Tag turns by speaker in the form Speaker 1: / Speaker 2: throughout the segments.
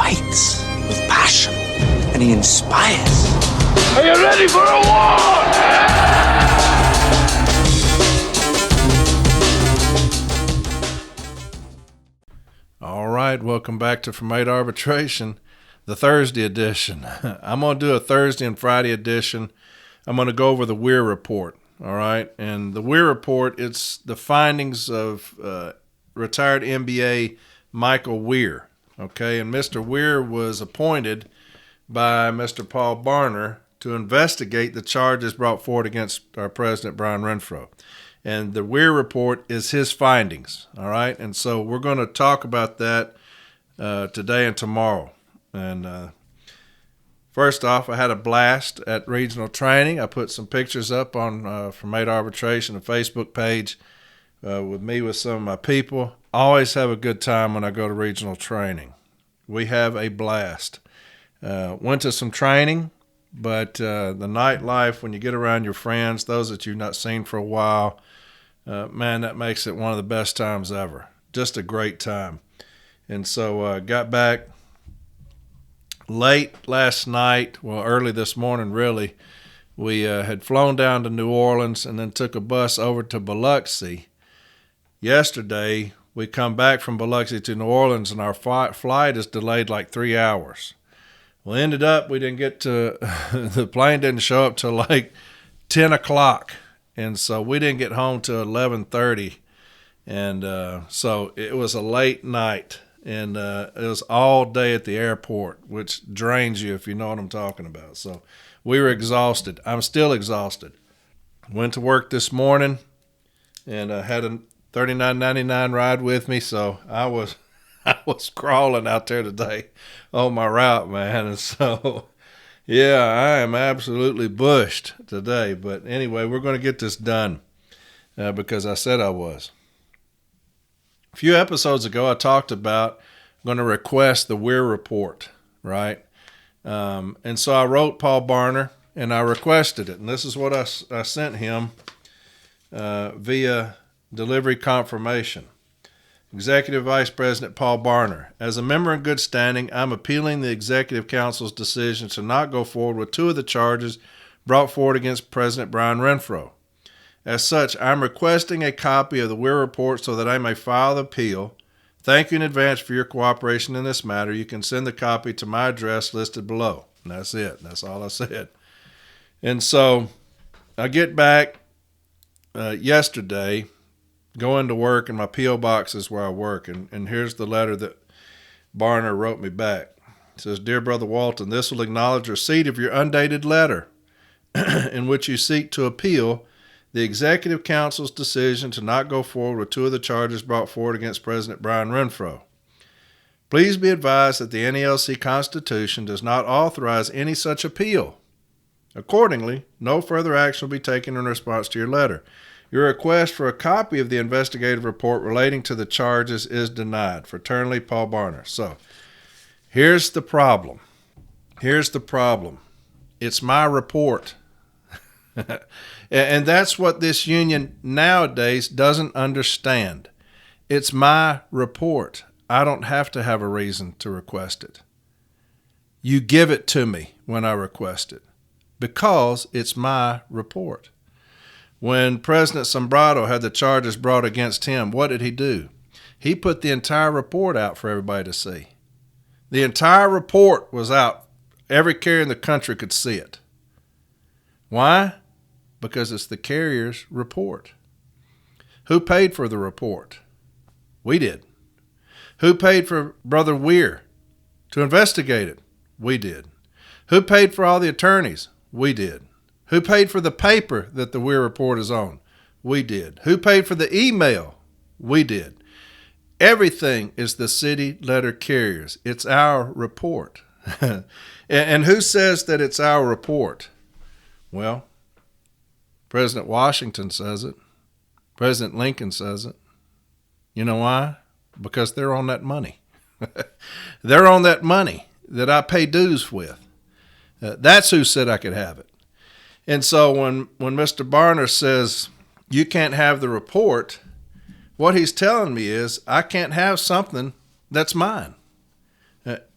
Speaker 1: fights with passion, and he inspires.
Speaker 2: Are you ready for a war?
Speaker 3: All right, welcome back to From 8 Arbitration, the Thursday edition. I'm going to do a Thursday and Friday edition. I'm going to go over the Weir Report, all right? And the Weir Report, it's the findings of retired NBA Michael Weir, okay? And Mr. Weir was appointed by Mr. Paul Barner to investigate the charges brought forward against our president, Brian Renfroe. And the Weir Report is his findings, all right? And so we're going to talk about that today and tomorrow. And first off, I had a blast at regional training. I put some pictures up on From 8 Arbitration, a Facebook page, with me with some of my people. Always have a good time when I go to regional training. We have a blast. Went to some training, but the nightlife, when you get around your friends, those that you've not seen for a while, man, that makes it one of the best times ever. Just a great time. And so got back late last night, well, early this morning, really. We had flown down to New Orleans and then took a bus over to Biloxi. Yesterday, we come back from Biloxi to New Orleans, and our flight is delayed like 3 hours. Well, ended up, we didn't get to, the plane didn't show up till like 10 o'clock. And so we didn't get home till 11:30. And so it was a late night. And it was all day at the airport, which drains you if you know what I'm talking about. So we were exhausted. I'm still exhausted. Went to work this morning and had a $39.99 ride with me. So I was crawling out there today on my route, man. And so, yeah, I am absolutely bushed today. But anyway, we're going to get this done because I said I was. A few episodes ago, I talked about going to request the Weir Report, right? And so I wrote Paul Barner, and I requested it. And this is what I sent him via delivery confirmation. Executive Vice President Paul Barner, as a member in good standing, I'm appealing the Executive Council's decision to not go forward with two of the charges brought forward against President Brian Renfroe. As such, I'm requesting a copy of the Weir Report so that I may file the appeal. Thank you in advance for your cooperation in this matter. You can send the copy to my address listed below. And that's it. That's all I said. And so I get back yesterday, go into work, and my P.O. box is where I work. And here's the letter that Barner wrote me back. It says, Dear Brother Walton, this will acknowledge receipt of your undated letter in which you seek to appeal the Executive Council's decision to not go forward with two of the charges brought forward against President Brian Renfroe. Please be advised that the NELC Constitution does not authorize any such appeal. Accordingly, no further action will be taken in response to your letter. Your request for a copy of the investigative report relating to the charges is denied. Fraternally, Paul Barner. So, here's the problem. It's my report. And that's what this union nowadays doesn't understand. It's my report. I don't have to have a reason to request it. You give it to me when I request it because it's my report. When President Sombrado had the charges brought against him, what did he do? He put the entire report out for everybody to see. The entire report was out. Every carrier in the country could see it. Why? Because it's the carrier's report. Who paid for the report? We did. Who paid for Brother Weir to investigate it? We did. Who paid for all the attorneys? We did. Who paid for the paper that the Weir Report is on? We did. Who paid for the email? We did. Everything is the city letter carriers. It's our report. And who says that it's our report? Well, President Washington says it. President Lincoln says it. You know why? Because they're on that money. They're on that money that I pay dues with. That's who said I could have it. And so when Mr. Barner says you can't have the report, what he's telling me is I can't have something that's mine.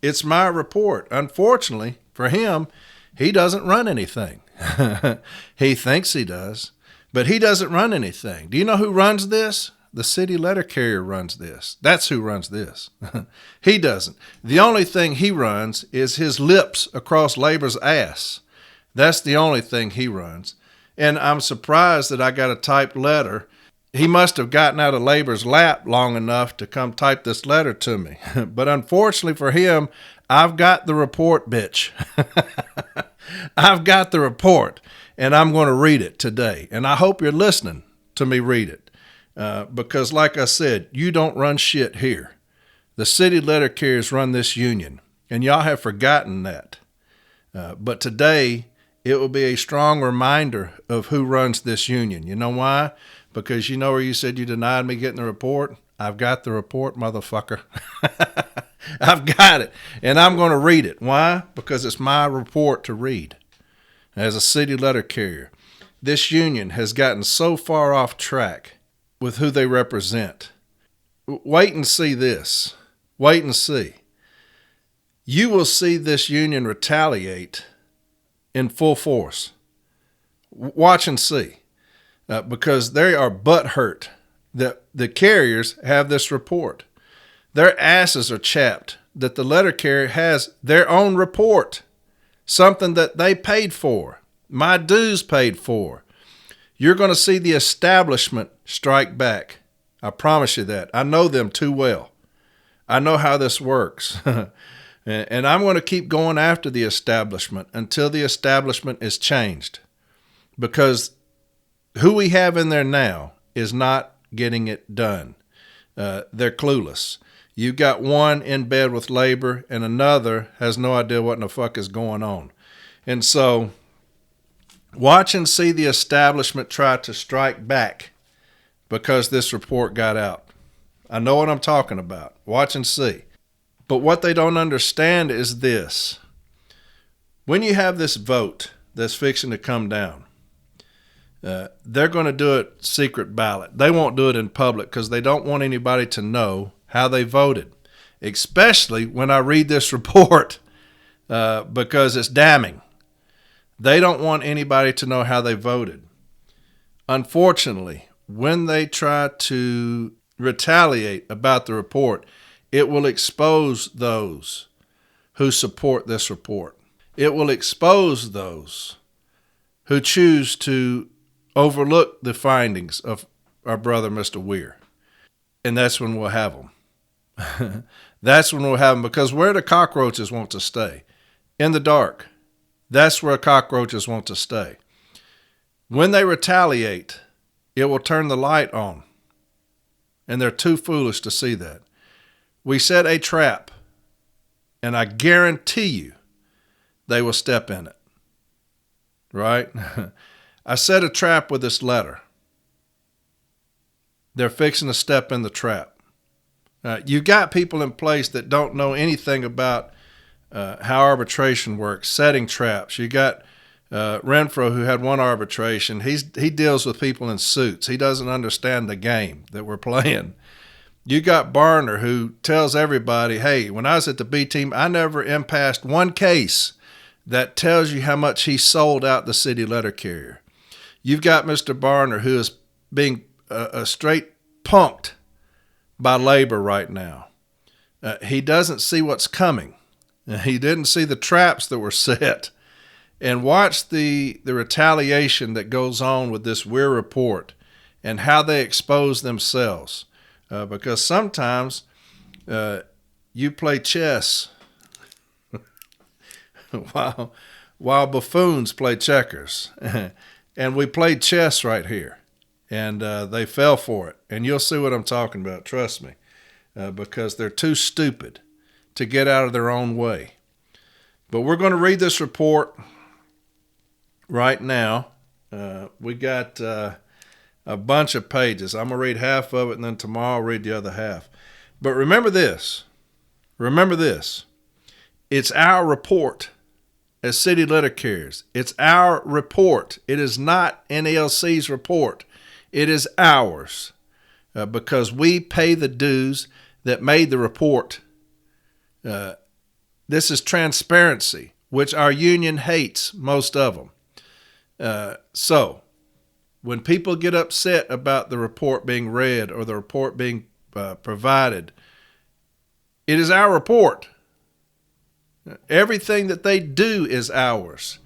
Speaker 3: It's my report. Unfortunately for him, he doesn't run anything. He thinks he does, but he doesn't run anything. Do you know who runs this? The city letter carrier runs this. That's who runs this. He doesn't. The only thing he runs is his lips across labor's ass. That's the only thing he runs. And I'm surprised that I got a typed letter. He must have gotten out of labor's lap long enough to come type this letter to me. But unfortunately for him, I've got the report, bitch. I've got the report, and I'm going to read it today. And I hope you're listening to me read it. Because like I said, you don't run shit here. The city letter carriers run this union, and y'all have forgotten that. But today, it will be a strong reminder of who runs this union. You know why? Because you know where you said you denied me getting the report? I've got the report, motherfucker. I've got it, and I'm going to read it. Why? Because it's my report to read. As a city letter carrier, this union has gotten so far off track with who they represent. Wait and see this. Wait and see. You will see this union retaliate in full force. Watch and see. Because they are butthurt that the carriers have this report. Their asses are chapped that the letter carrier has their own report, something that they paid for, my dues paid for. You're going to see the establishment strike back. I promise you that. I know them too well. I know how this works. And I'm going to keep going after the establishment until the establishment is changed. Because who we have in there now is not getting it done. They're clueless. You've got one in bed with labor and another has no idea what in the fuck is going on. And so watch and see the establishment try to strike back because this report got out. I know what I'm talking about. Watch and see. But what they don't understand is this. When you have this vote that's fixing to come down, they're going to do it secret ballot. They won't do it in public because they don't want anybody to know how they voted, especially when I read this report because it's damning. They don't want anybody to know how they voted. Unfortunately, when they try to retaliate about the report, it will expose those who support this report. It will expose those who choose to overlook the findings of our brother, Mr. Weir. And that's when we'll have them. That's when we'll have them, because where the cockroaches want to stay? In the dark. That's where cockroaches want to stay. When they retaliate, it will turn the light on. And they're too foolish to see that. We set a trap, and I guarantee you they will step in it. Right? I set a trap with this letter. They're fixing to step in the trap. You've got people in place that don't know anything about how arbitration works, setting traps. You got Renfro, who had one arbitration. He deals with people in suits. He doesn't understand the game that we're playing. You got Barner, who tells everybody, hey, when I was at the B team, I never impassed one case. That tells you how much he sold out the city letter carrier. You've got Mr. Barner, who is being straight punked by labor right now. He doesn't see what's coming. He didn't see the traps that were set. And watch the retaliation that goes on with this Weir Report and how they expose themselves. Because sometimes you play chess while buffoons play checkers. And we played chess right here. And they fell for it. And you'll see what I'm talking about, trust me. Because they're too stupid to get out of their own way. But we're going to read this report right now. We got a bunch of pages. I'm going to read half of it, and then tomorrow I'll read the other half. But remember this. Remember this. It's our report as city letter carriers. It's our report. It is not NALC's report. It is ours because we pay the dues that made the report This is transparency, which our union hates, most of them. So when people get upset about the report being read or the report being provided, it is our report. Everything that they do is ours.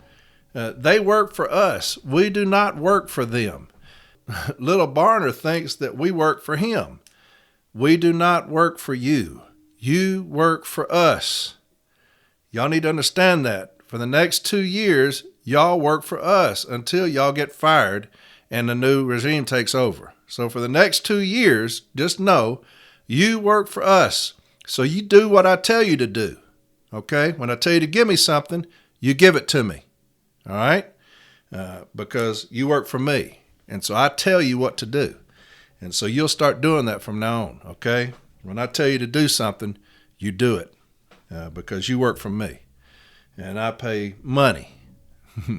Speaker 3: They work for us. We do not work for them. Little Barner thinks that we work for him. We do not work for you. You work for us. Y'all need to understand that. For the next 2 years, y'all work for us until y'all get fired and the new regime takes over. So for the next 2 years, just know you work for us. So you do what I tell you to do. Okay? When I tell you to give me something, you give it to me. All right? Because you work for me. And so I tell you what to do. And so you'll start doing that from now on. Okay? When I tell you to do something, you do it. Because you work for me. And I pay money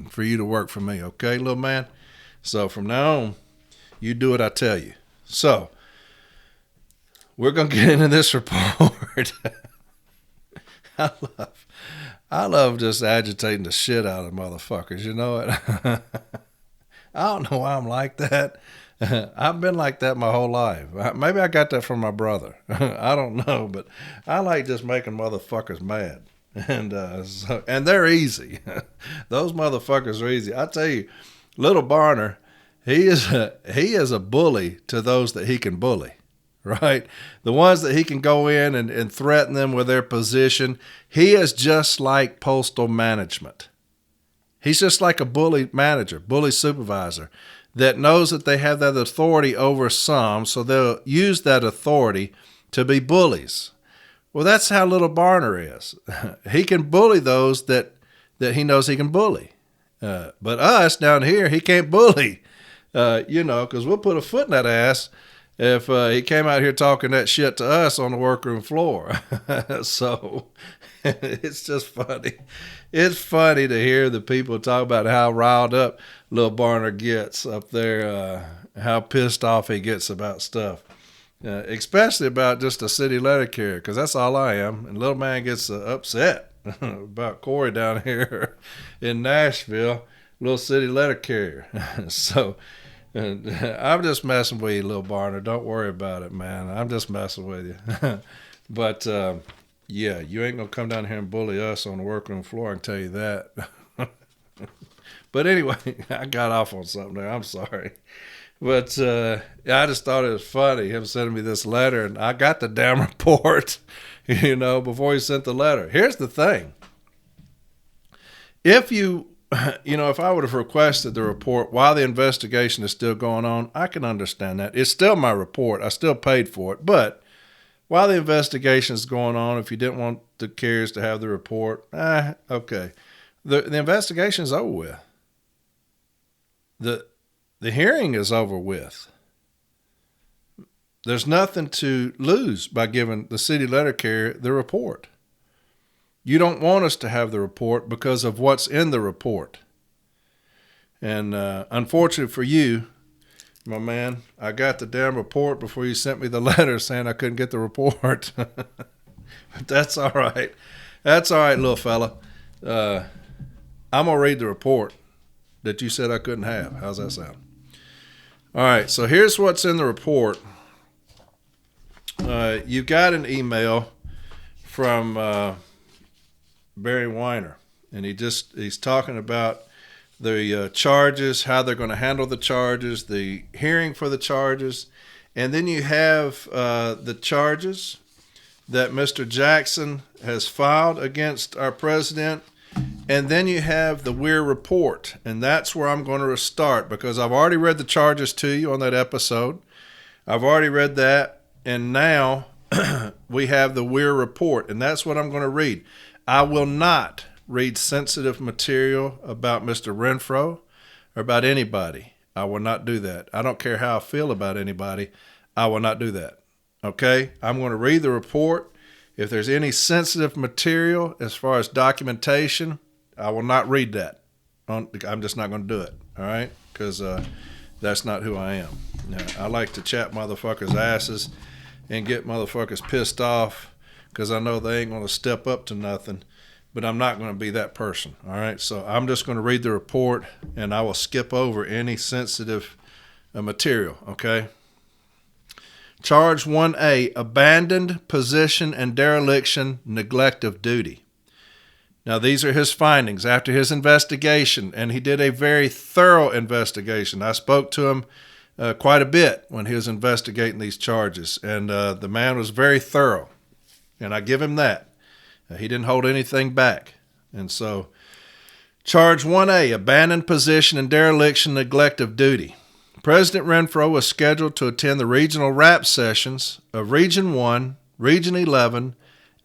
Speaker 3: for you to work for me. Okay, little man? So from now on, you do what I tell you. So we're going to get into this report. I love just agitating the shit out of motherfuckers. You know it? I don't know why I'm like that. I've been like that my whole life. Maybe I got that from my brother. I don't know, but I like just making motherfuckers mad. And they're easy. Those motherfuckers are easy. I tell you, little Barner, he is a bully to those that he can bully. Right? The ones that he can go in and threaten them with their position. He is just like postal management. He's just like a bully manager, bully supervisor that knows that they have that authority over some, so they'll use that authority to be bullies. Well, that's how little Barner is. He can bully those that he knows he can bully. But us down here, he can't bully, because we'll put a foot in that ass if he came out here talking that shit to us on the workroom floor. So it's just funny. It's funny to hear the people talk about how riled up little Barner gets up there, how pissed off he gets about stuff, especially about just a city letter carrier, because that's all I am. And little man gets upset about Corey down here in Nashville, little city letter carrier. So I'm just messing with you, little Barner. Don't worry about it, man. I'm just messing with you. But yeah, you ain't gonna come down here and bully us on the workroom floor, I can tell you that. But anyway, I got off on something there. I'm sorry. But I just thought it was funny, him sending me this letter, and I got the damn report, before he sent the letter. Here's the thing. If if I would have requested the report while the investigation is still going on, I can understand that. It's still my report. I still paid for it. But while the investigation is going on, if you didn't want the carriers to have the report, okay. The investigation is over with. The hearing is over with. There's nothing to lose by giving the city letter carrier the report. You don't want us to have the report because of what's in the report. And unfortunately for you, my man, I got the damn report before you sent me the letter saying I couldn't get the report. But that's all right. That's all right, little fella. I'm going to read the report that you said I couldn't have. How's that sound? All right, so here's what's in the report. You got an email from Barry Weiner, and he's talking about the charges, how they're going to handle the charges, the hearing for the charges, and then you have the charges that Mr. Jackson has filed against our president. And then you have the Weir Report, and that's where I'm going to start because I've already read the charges to you on that episode. I've already read that, and now we have the Weir Report, and that's what I'm going to read. I will not read sensitive material about Mr. Renfro or about anybody. I will not do that. I don't care how I feel about anybody. I will not do that. Okay? I'm going to read the report. If there's any sensitive material as far as documentation, I will not read that. I'm just not going to do it, all right? Because that's not who I am. I like to chat motherfuckers' asses and get motherfuckers pissed off because I know they ain't going to step up to nothing, but I'm not going to be that person. All right, so I'm just going to read the report, and I will skip over any sensitive material, okay? Charge 1A, abandoned position and dereliction, neglect of duty. Now, these are his findings after his investigation, and he did a very thorough investigation. I spoke to him quite a bit when he was investigating these charges, and the man was very thorough, and I give him that. He didn't hold anything back. And so, charge 1A, abandoned position and dereliction, neglect of duty. President Renfro was scheduled to attend the regional RAP sessions of Region 1, Region 11,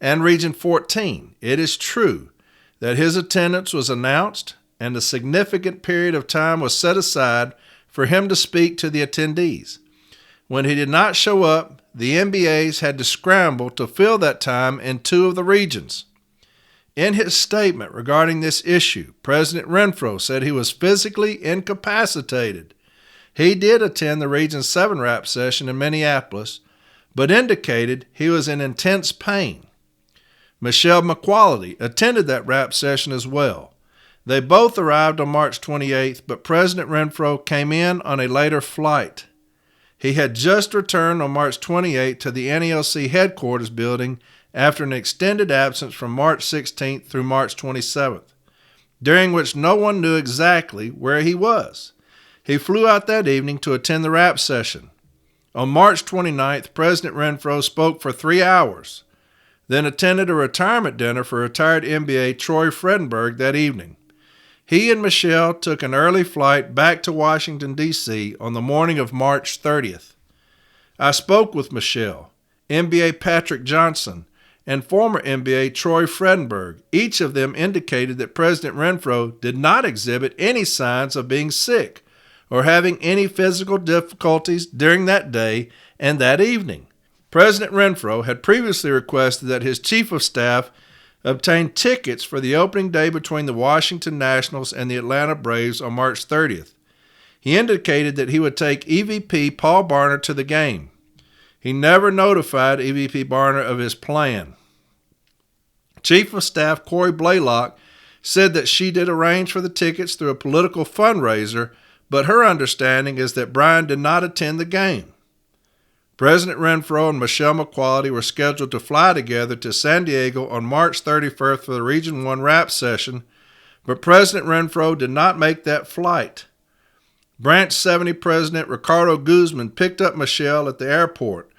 Speaker 3: and Region 14. It is true that his attendance was announced and a significant period of time was set aside for him to speak to the attendees. When he did not show up, the MBAs had to scramble to fill that time in 2 of the regions. In his statement regarding this issue, President Renfro said he was physically incapacitated. He did attend the Region 7 RAP session in Minneapolis, but indicated he was in intense pain. Michelle McQuality attended that RAP session as well. They both arrived on March 28th, but President Renfro came in on a later flight. He had just returned on March 28th to the NELC headquarters building after an extended absence from March 16th through March 27th, during which no one knew exactly where he was. He flew out that evening to attend the RAP session. On March 29th, President Renfro spoke for 3 hours, then attended a retirement dinner for retired MBA Troy Fredenberg that evening. He and Michelle took an early flight back to Washington, D.C. on the morning of March 30th. I spoke with Michelle, MBA Patrick Johnson, and former MBA Troy Fredenberg. Each of them indicated that President Renfro did not exhibit any signs of being sick or having any physical difficulties during that day and that evening. President Renfro had previously requested that his chief of staff obtain tickets for the opening day between the Washington Nationals and the Atlanta Braves on March 30th. He indicated that he would take EVP Paul Barner to the game. He never notified EVP Barner of his plan. Chief of Staff Corey Blaylock said that she did arrange for the tickets through a political fundraiser, but her understanding is that Brian did not attend the game. President Renfro and Michelle McQuality were scheduled to fly together to San Diego on March 31st for the Region 1 RAP session, but President Renfro did not make that flight. Branch 70 President Ricardo Guzman picked up Michelle at the airport.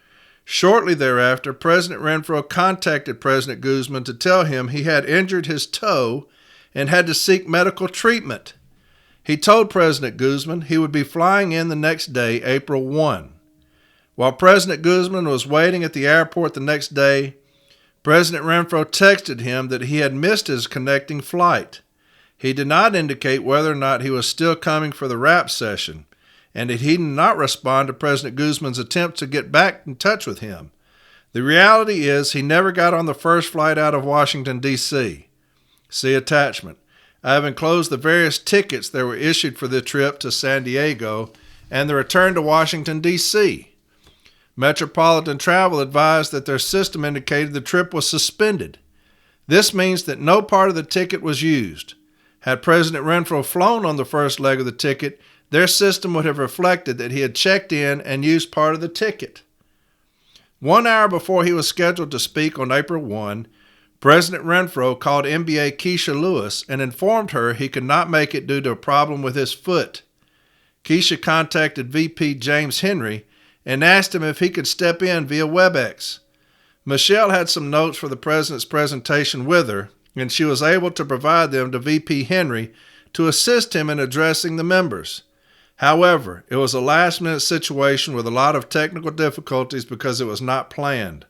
Speaker 3: Shortly thereafter, President Renfro contacted President Guzman to tell him he had injured his toe and had to seek medical treatment. He told President Guzman he would be flying in the next day, April 1. While President Guzman was waiting at the airport the next day, President Renfro texted him that he had missed his connecting flight. He did not indicate whether or not he was still coming for the RAP session, and that he did not respond to President Guzman's attempt to get back in touch with him. The reality is he never got on the first flight out of Washington, D.C. See attachment. I have enclosed the various tickets that were issued for the trip to San Diego and the return to Washington, D.C. Metropolitan Travel advised that their system indicated the trip was suspended. This means that no part of the ticket was used. Had President Renfro flown on the first leg of the ticket, their system would have reflected that he had checked in and used part of the ticket. 1 hour before he was scheduled to speak on April 1, President Renfro called MBA Keisha Lewis and informed her he could not make it due to a problem with his foot. Keisha contacted VP James Henry and asked him if he could step in via WebEx. Michelle had some notes for the president's presentation with her, and she was able to provide them to VP Henry to assist him in addressing the members. However, it was a last-minute situation with a lot of technical difficulties because it was not planned.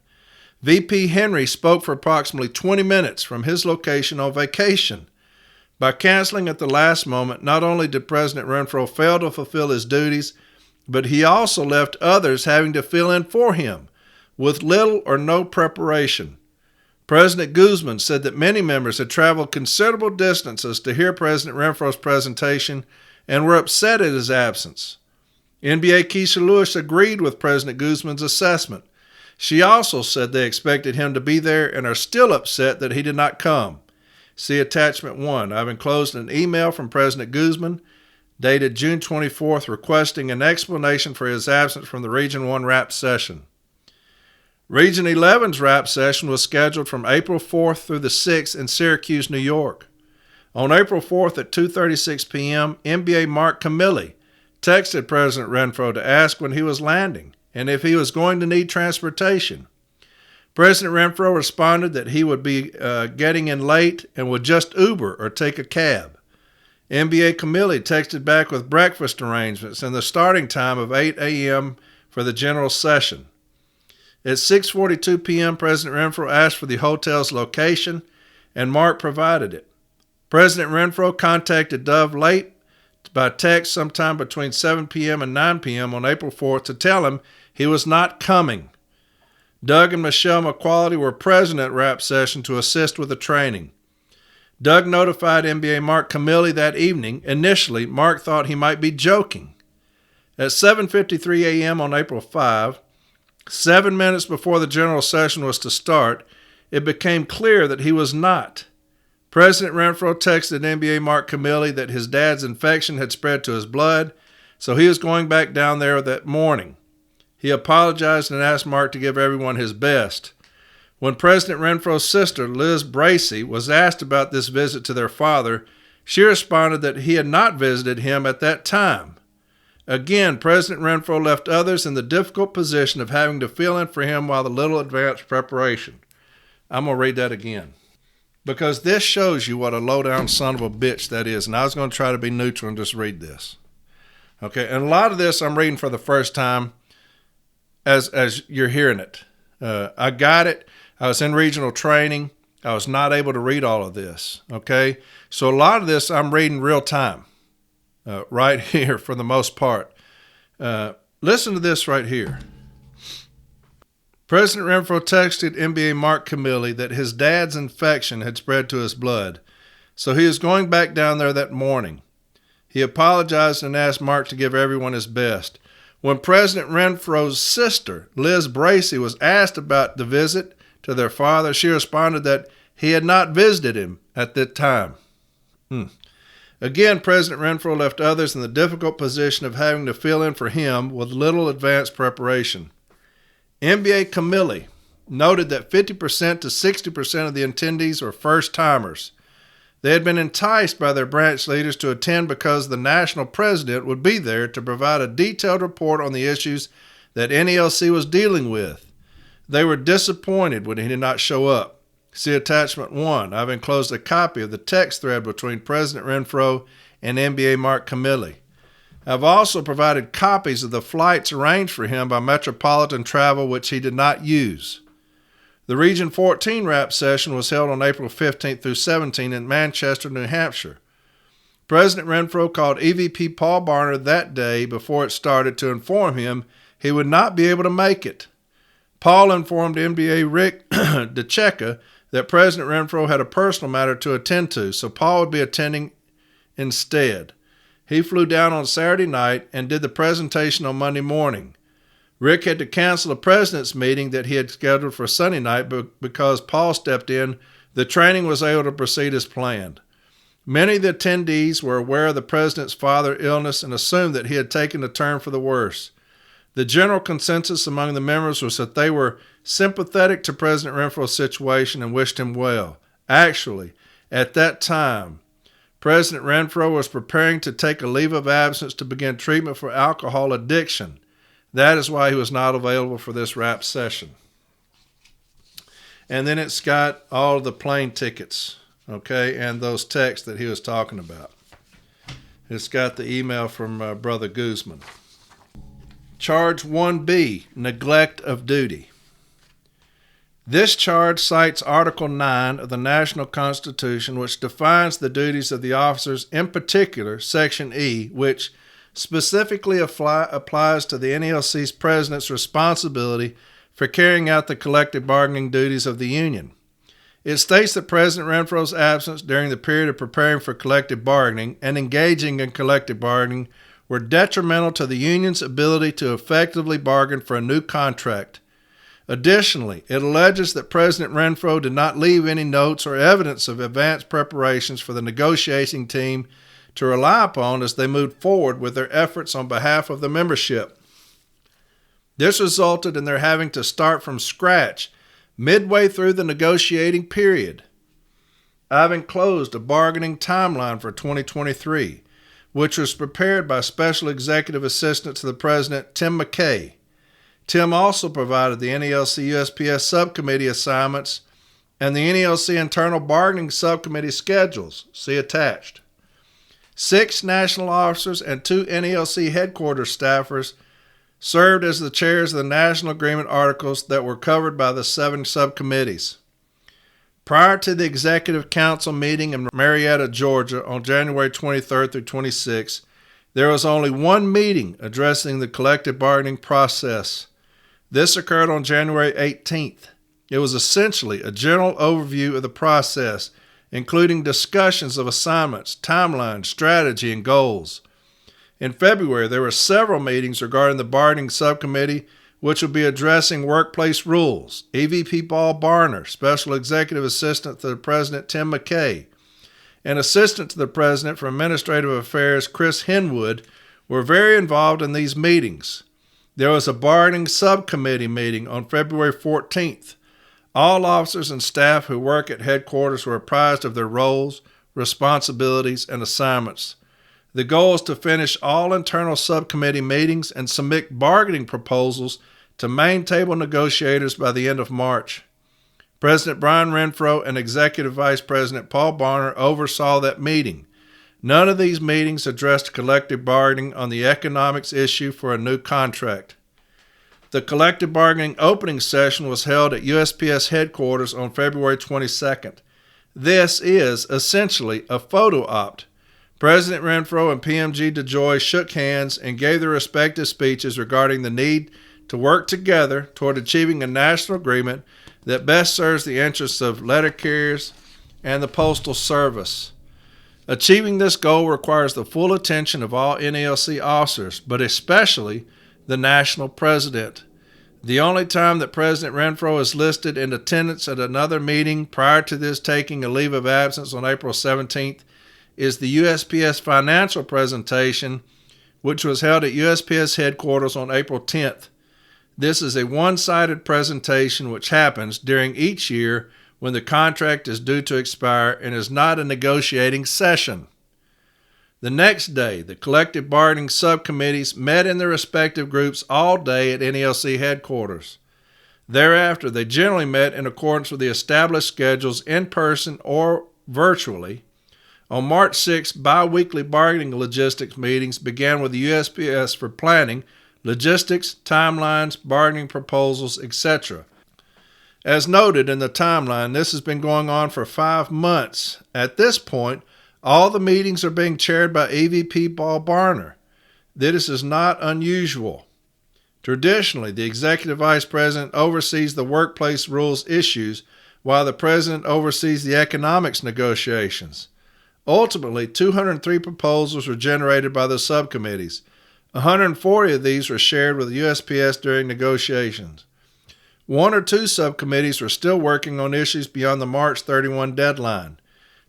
Speaker 3: VP Henry spoke for approximately 20 minutes from his location on vacation. By canceling at the last moment, not only did President Renfro fail to fulfill his duties, but he also left others having to fill in for him, with little or no preparation. President Guzman said that many members had traveled considerable distances to hear President Renfro's presentation and were upset at his absence. NBA Keisha Lewis agreed with President Guzman's assessment. She also said they expected him to be there and are still upset that he did not come. See attachment 1. I've enclosed an email from President Guzman dated June 24th requesting an explanation for his absence from the Region 1 RAP session. Region 11's RAP session was scheduled from April 4th through the 6th in Syracuse, New York. On April 4th at 2:36 p.m., NBA Mark Camilli texted President Renfro to ask when he was landing and if he was going to need transportation. President Renfro responded that he would be getting in late and would just Uber or take a cab. NBA Camilli texted back with breakfast arrangements and the starting time of 8 a.m. for the general session. At 6:42 p.m., President Renfro asked for the hotel's location, and Mark provided it. President Renfro contacted Dove late by text sometime between 7 p.m. and 9 p.m. on April 4th to tell him he was not coming. Doug and Michelle McQuality were present at RAP session to assist with the training. Doug notified NBA Mark Camilli that evening. Initially, Mark thought he might be joking. At 7:53 a.m. on April 5, 7 minutes before the general session was to start, it became clear that he was not. President Renfro texted NBA Mark Camilli that his dad's infection had spread to his blood, so he was going back down there that morning. He apologized and asked Mark to give everyone his best. When President Renfro's sister, Liz Bracey, was asked about this visit to their father, she responded that he had not visited him at that time. Again, President Renfro left others in the difficult position of having to fill in for him while the little advanced preparation. I'm going to read that again, because this shows you what a low-down son of a bitch that is, and I was going to try to be neutral and just read this. Okay, and a lot of this I'm reading for the first time as you're hearing it. I got it. I was in regional training. I was not able to read all of this, okay? So a lot of this I'm reading real time. Right here for the most part. Listen to this right here. President Renfro texted NBA Mark Camilli that his dad's infection had spread to his blood, so he is going back down there that morning. He apologized and asked Mark to give everyone his best. When President Renfro's sister, Liz Bracey, was asked about the visit to their father, she responded that he had not visited him at that time. Again, President Renfro left others in the difficult position of having to fill in for him with little advanced preparation. NBA Camilli noted that 50% to 60% of the attendees were first-timers. They had been enticed by their branch leaders to attend because the national president would be there to provide a detailed report on the issues that NELC was dealing with. They were disappointed when he did not show up. See attachment 1. I've enclosed a copy of the text thread between President Renfro and NBA Mark Camilli. I've also provided copies of the flights arranged for him by Metropolitan Travel, which he did not use. The Region 14 RAP session was held on April 15th through 17th in Manchester, New Hampshire. President Renfro called EVP Paul Barner that day before it started to inform him he would not be able to make it. Paul informed NBA Rick DeCecca that President Renfro had a personal matter to attend to, so Paul would be attending instead. He flew down on Saturday night and did the presentation on Monday morning. Rick had to cancel a president's meeting that he had scheduled for Sunday night because Paul stepped in. The training was able to proceed as planned. Many of the attendees were aware of the president's father's illness and assumed that he had taken a turn for the worse. The general consensus among the members was that they were sympathetic to President Renfro's situation and wished him well. Actually, at that time, President Renfro was preparing to take a leave of absence to begin treatment for alcohol addiction. That is why he was not available for this RAP session. And then it's got all of the plane tickets, okay, and those texts that he was talking about. It's got the email from Brother Guzman. Charge 1B, neglect of duty. This charge cites Article 9 of the National Constitution, which defines the duties of the officers, in particular, Section E, which specifically applies to the NELC's president's responsibility for carrying out the collective bargaining duties of the union. It states that President Renfro's absence during the period of preparing for collective bargaining and engaging in collective bargaining were detrimental to the union's ability to effectively bargain for a new contract. Additionally, it alleges that President Renfro did not leave any notes or evidence of advanced preparations for the negotiating team to rely upon as they moved forward with their efforts on behalf of the membership. This resulted in their having to start from scratch midway through the negotiating period. I've enclosed a bargaining timeline for 2023, which was prepared by Special Executive Assistant to the President, Tim McKay. Tim also provided the NELC USPS subcommittee assignments and the NELC internal bargaining subcommittee schedules, see attached. 6 national officers and 2 NELC headquarters staffers served as the chairs of the national agreement articles that were covered by the 7 subcommittees. Prior to the Executive Council meeting in Marietta, Georgia on January 23rd through 26th, there was only one meeting addressing the collective bargaining process. This occurred on January 18th. It was essentially a general overview of the process, including discussions of assignments, timelines, strategy, and goals. In February, there were several meetings regarding the bargaining subcommittee, which will be addressing workplace rules. EVP Paul Barner, Special Executive Assistant to the President Tim McKay, and Assistant to the President for Administrative Affairs Chris Henwood were very involved in these meetings. There was a bargaining subcommittee meeting on February 14th. All officers and staff who work at headquarters were apprised of their roles, responsibilities, and assignments. The goal is to finish all internal subcommittee meetings and submit bargaining proposals to main table negotiators by the end of March. President Brian Renfroe and Executive Vice President Paul Barner oversaw that meeting. None of these meetings addressed collective bargaining on the economics issue for a new contract. The collective bargaining opening session was held at USPS headquarters on February 22nd. This is essentially a photo opt. President Renfro and PMG DeJoy shook hands and gave their respective speeches regarding the need to work together toward achieving a national agreement that best serves the interests of letter carriers and the Postal Service. Achieving this goal requires the full attention of all NELC officers, but especially the national president. The only time that President Renfro is listed in attendance at another meeting prior to this taking a leave of absence on April 17th is the USPS financial presentation, which was held at USPS headquarters on April 10th. This is a one-sided presentation which happens during each year when the contract is due to expire and is not a negotiating session. The next day, the collective bargaining subcommittees met in their respective groups all day at NELC headquarters. Thereafter, they generally met in accordance with the established schedules in person or virtually. On March 6, bi-weekly bargaining logistics meetings began with the USPS for planning, logistics, timelines, bargaining proposals, etc. As noted in the timeline, this has been going on for 5 months. At this point, all the meetings are being chaired by EVP Paul Barner. This is not unusual. Traditionally, the Executive Vice President oversees the workplace rules issues, while the President oversees the economics negotiations. Ultimately, 203 proposals were generated by the subcommittees. 140 of these were shared with the USPS during negotiations. 1 or 2 subcommittees were still working on issues beyond the March 31 deadline.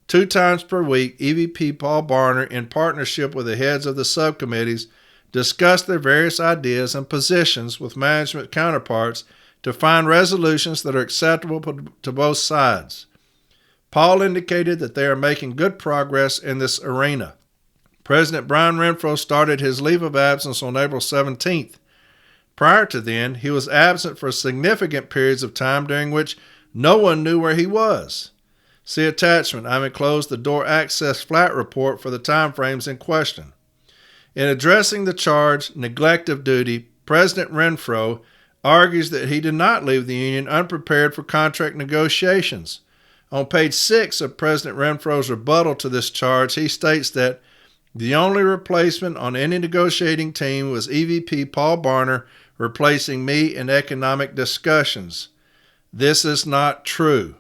Speaker 3: 2 times per week, EVP Paul Barner, in partnership with the heads of the subcommittees, discussed their various ideas and positions with management counterparts to find resolutions that are acceptable to both sides. Paul indicated that they are making good progress in this arena. President Brian Renfroe started his leave of absence on April 17th. Prior to then, he was absent for significant periods of time during which no one knew where he was. See attachment. I've enclosed the door access flat report for the time frames in question. In addressing the charge, neglect of duty, President Renfroe argues that he did not leave the union unprepared for contract negotiations. On page 6 of President Renfroe's rebuttal to this charge, he states that the only replacement on any negotiating team was EVP Paul Barner replacing me in economic discussions. This is not true.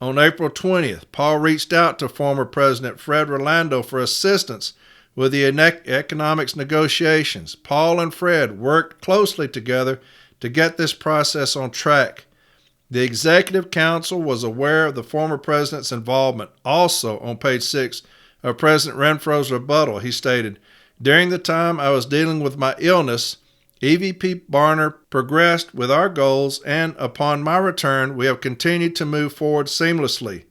Speaker 3: On April 20th, Paul reached out to former President Fred Rolando for assistance with the economics negotiations. Paul and Fred worked closely together to get this process on track. The Executive Council was aware of the former president's involvement. Also, on page 6 of President Renfro's rebuttal, he stated, "During the time I was dealing with my illness, EVP Barner progressed with our goals, and upon my return, we have continued to move forward seamlessly.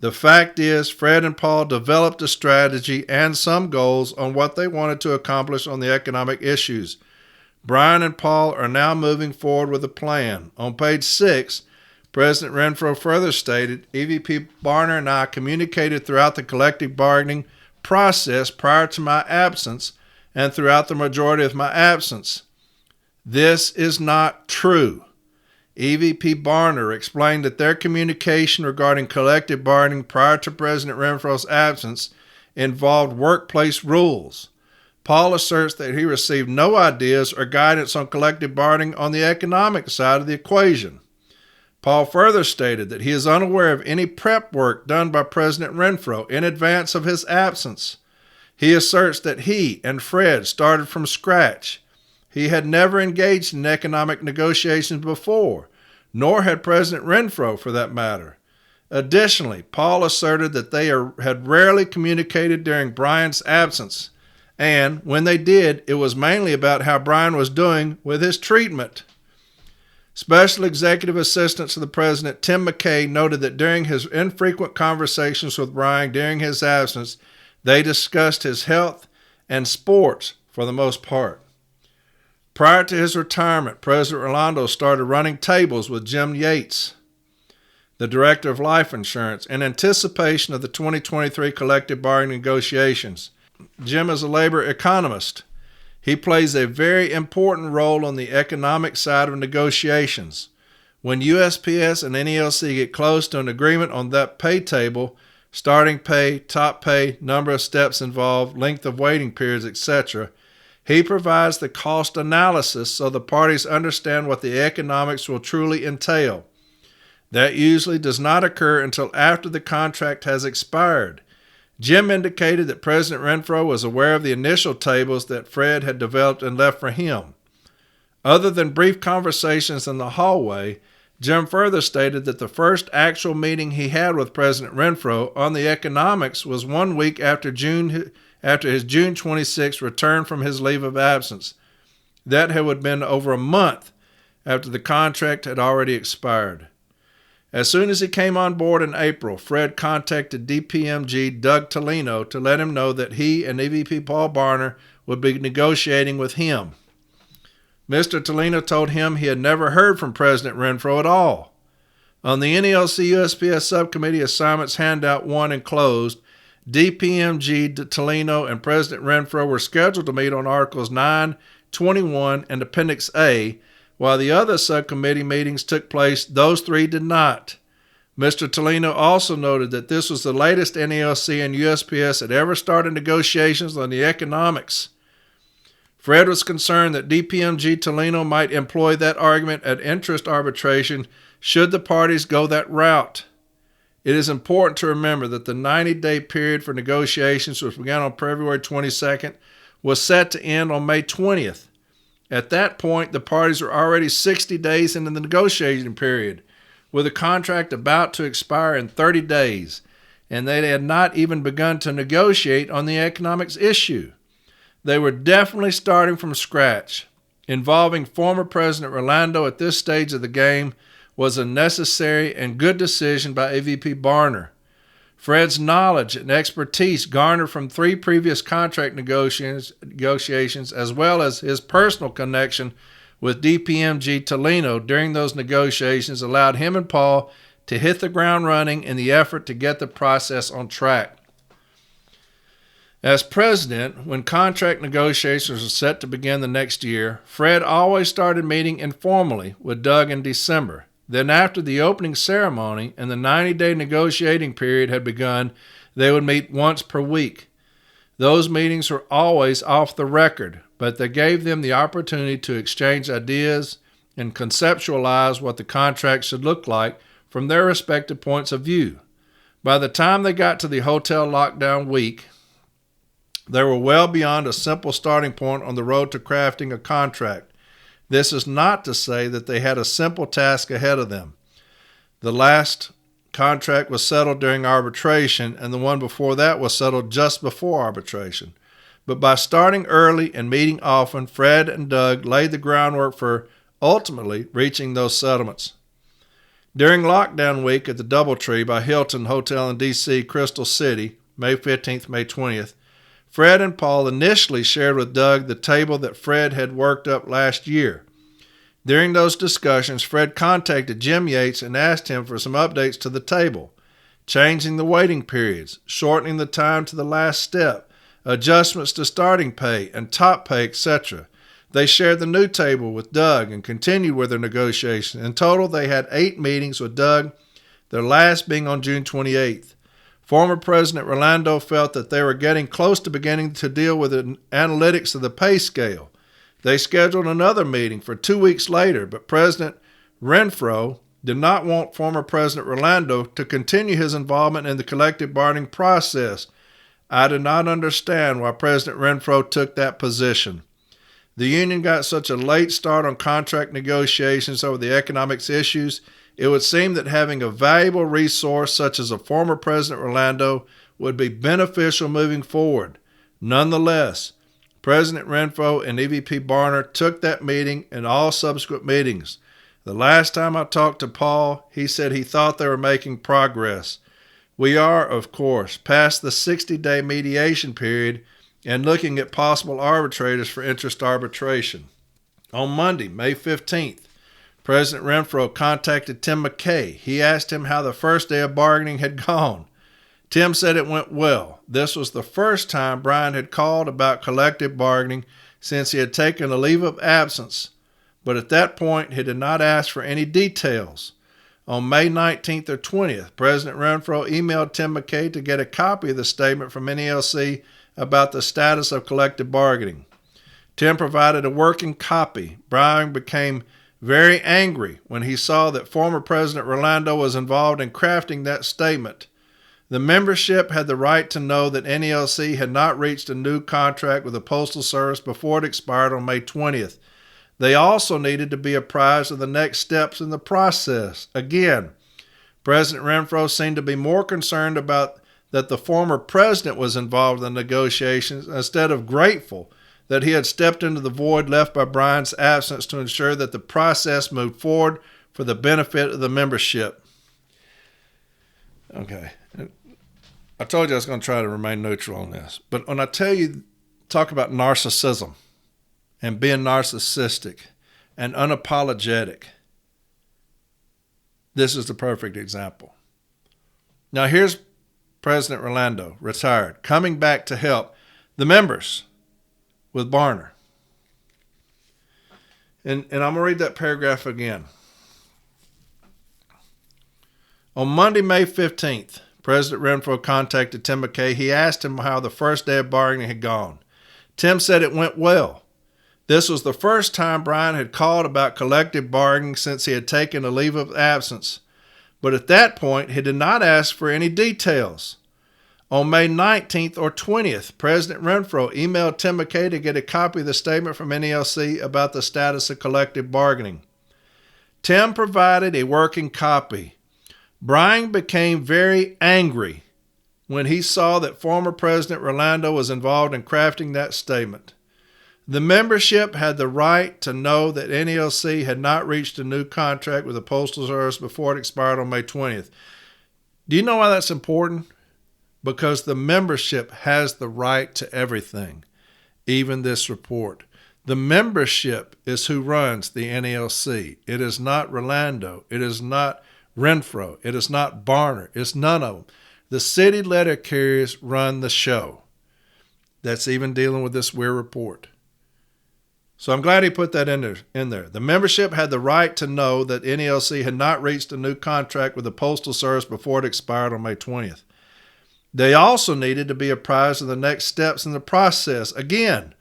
Speaker 3: The fact is, Fred and Paul developed a strategy and some goals on what they wanted to accomplish on the economic issues. Brian and Paul are now moving forward with a plan." On page 6, President Renfro further stated, "EVP Barner and I communicated throughout the collective bargaining process prior to my absence and throughout the majority of my absence. This is not true." EVP Barner explained that their communication regarding collective bargaining prior to President Renfro's absence involved workplace rules. Paul asserts that he received no ideas or guidance on collective bargaining on the economic side of the equation. Paul further stated that he is unaware of any prep work done by President Renfro in advance of his absence. He asserts that he and Fred started from scratch. He had never engaged in economic negotiations before, nor had President Renfro for that matter. Additionally, Paul asserted that they had rarely communicated during Brian's absence, and when they did, it was mainly about how Brian was doing with his treatment. Special Executive Assistant to the President Tim McKay noted that during his infrequent conversations with Brian during his absence, they discussed his health and sports for the most part. Prior to his retirement, President Rolando started running tables with Jim Yates, the Director of Life Insurance, in anticipation of the 2023 collective bargaining negotiations. Jim is a labor economist. He plays a very important role on the economic side of negotiations. When USPS and NELC get close to an agreement on that pay table, starting pay, top pay, number of steps involved, length of waiting periods, etc., he provides the cost analysis so the parties understand what the economics will truly entail. That usually does not occur until after the contract has expired. Jim indicated that President Renfro was aware of the initial tables that Fred had developed and left for him. Other than brief conversations in the hallway, Jim further stated that the first actual meeting he had with President Renfro on the economics was 1 week after his June 26 return from his leave of absence. That had been over a month after the contract had already expired. As soon as he came on board in April, Fred contacted DPMG Doug Tolino to let him know that he and EVP Paul Barner would be negotiating with him. Mr. Tolino told him he had never heard from President Renfro at all. On the NELC-USPS Subcommittee Assignments Handout 1 enclosed, DPMG Tolino and President Renfro were scheduled to meet on Articles 9, 21, and Appendix A. While the other subcommittee meetings took place, those three did not. Mr. Tolino also noted that this was the latest NELC and USPS had ever started negotiations on the economics. Fred was concerned that DPMG Tolino might employ that argument at interest arbitration should the parties go that route. It is important to remember that the 90-day period for negotiations, which began on February 22nd, was set to end on May 20th. At that point, the parties were already 60 days into the negotiating period, with the contract about to expire in 30 days, and they had not even begun to negotiate on the economics issue. They were definitely starting from scratch. Involving former President Rolando at this stage of the game was a necessary and good decision by EVP Barner. Fred's knowledge and expertise garnered from 3 previous contract negotiations, as well as his personal connection with DPMG Tolino during those negotiations, allowed him and Paul to hit the ground running in the effort to get the process on track. As president, when contract negotiations were set to begin the next year, Fred always started meeting informally with Doug in December. Then after the opening ceremony and the 90-day negotiating period had begun, they would meet once per week. Those meetings were always off the record, but they gave them the opportunity to exchange ideas and conceptualize what the contract should look like from their respective points of view. By the time they got to the hotel lockdown week, they were well beyond a simple starting point on the road to crafting a contract. This is not to say that they had a simple task ahead of them. The last contract was settled during arbitration, and the one before that was settled just before arbitration. But by starting early and meeting often, Fred and Doug laid the groundwork for ultimately reaching those settlements. During lockdown week at the Doubletree by Hilton Hotel in D.C., Crystal City, May 15th, May 20th, Fred and Paul initially shared with Doug the table that Fred had worked up last year. During those discussions, Fred contacted Jim Yates and asked him for some updates to the table, changing the waiting periods, shortening the time to the last step, adjustments to starting pay and top pay, etc. They shared the new table with Doug and continued with their negotiations. In total, they had 8 meetings with Doug, their last being on June 28th. Former President Rolando felt that they were getting close to beginning to deal with the analytics of the pay scale. They scheduled another meeting for 2 weeks later, but President Renfro did not want former President Rolando to continue his involvement in the collective bargaining process. I did not understand why President Renfro took that position. The union got such a late start on contract negotiations over the economics issues. It would seem that having a valuable resource such as a former President Rolando would be beneficial moving forward. Nonetheless, President Renfro and EVP Barner took that meeting and all subsequent meetings. The last time I talked to Paul, he said he thought they were making progress. We are, of course, past the 60-day mediation period and looking at possible arbitrators for interest arbitration. On Monday, May 15th, President Renfro contacted Tim McKay. He asked him how the first day of bargaining had gone. Tim said it went well. This was the first time Brian had called about collective bargaining since he had taken a leave of absence, but at that point he did not ask for any details. On May 19th or 20th, President Renfro emailed Tim McKay to get a copy of the statement from NELC about the status of collective bargaining. Tim provided a working copy. Brian became very angry when he saw that former President Rolando was involved in crafting that statement. The membership had the right to know that NELC had not reached a new contract with the Postal Service before it expired on May 20th. They also needed to be apprised of the next steps in the process. Again, President Renfro seemed to be more concerned about that the former president was involved in the negotiations instead of grateful that he had stepped into the void left by Brian's absence to ensure that the process moved forward for the benefit of the membership. Okay. I told you I was going to try to remain neutral on this. But when I tell you, talk about narcissism and being narcissistic and unapologetic, this is the perfect example. Now here's President Rolando, retired, coming back to help the members with Barner. And I'm going to read that paragraph again. On Monday, May 15th, President Renfro contacted Tim McKay. He asked him how the first day of bargaining had gone. Tim said it went well. This was the first time Brian had called about collective bargaining since he had taken a leave of absence. But at that point, he did not ask for any details. On May 19th or 20th, President Renfro emailed Tim McKay to get a copy of the statement from NELC about the status of collective bargaining. Tim provided a working copy. Brian became very angry when he saw that former President Rolando was involved in crafting that statement. The membership had the right to know that NELC had not reached a new contract with the Postal Service before it expired on May 20th. Do you know why that's important? Because the membership has the right to everything, even this report. The membership is who runs the NELC. It is not Rolando. It is not Renfro. It is not Barner. It's none of them. The city letter carriers run the show. That's even dealing with this Weir Report. So I'm glad he put that in there. The membership had the right to know that NELC had not reached a new contract with the Postal Service before it expired on May 20th. They also needed to be apprised of the next steps in the process. Again,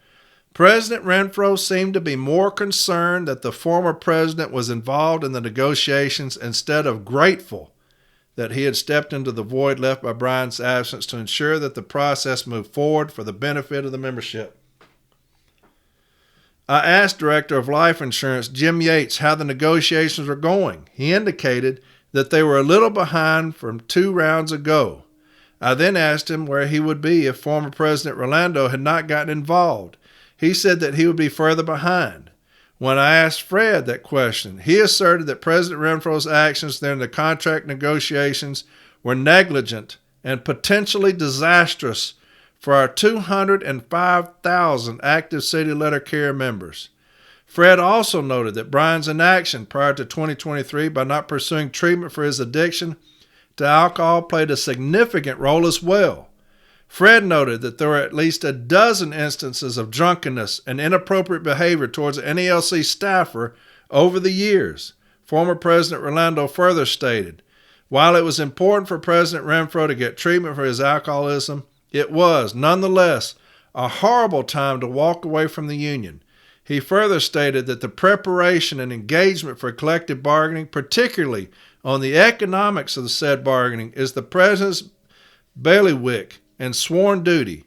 Speaker 3: President Renfro seemed to be more concerned that the former president was involved in the negotiations instead of grateful that he had stepped into the void left by Brian's absence to ensure that the process moved forward for the benefit of the membership. I asked Director of Life Insurance Jim Yates how the negotiations were going. He indicated that they were a little behind from 2 rounds ago. I then asked him where he would be if former President Rolando had not gotten involved. He said that he would be further behind. When I asked Fred that question, he asserted that President Renfro's actions during the contract negotiations were negligent and potentially disastrous for our 205,000 active city letter carrier members. Fred also noted that Brian's inaction prior to 2023 by not pursuing treatment for his addiction to alcohol played a significant role as well. Fred noted that there were at least a dozen instances of drunkenness and inappropriate behavior towards an NELC staffer over the years. Former President Rolando further stated, while it was important for President Renfro to get treatment for his alcoholism, it was, nonetheless, a horrible time to walk away from the union. He further stated that the preparation and engagement for collective bargaining, particularly on the economics of the said bargaining, is the President's bailiwick and sworn duty.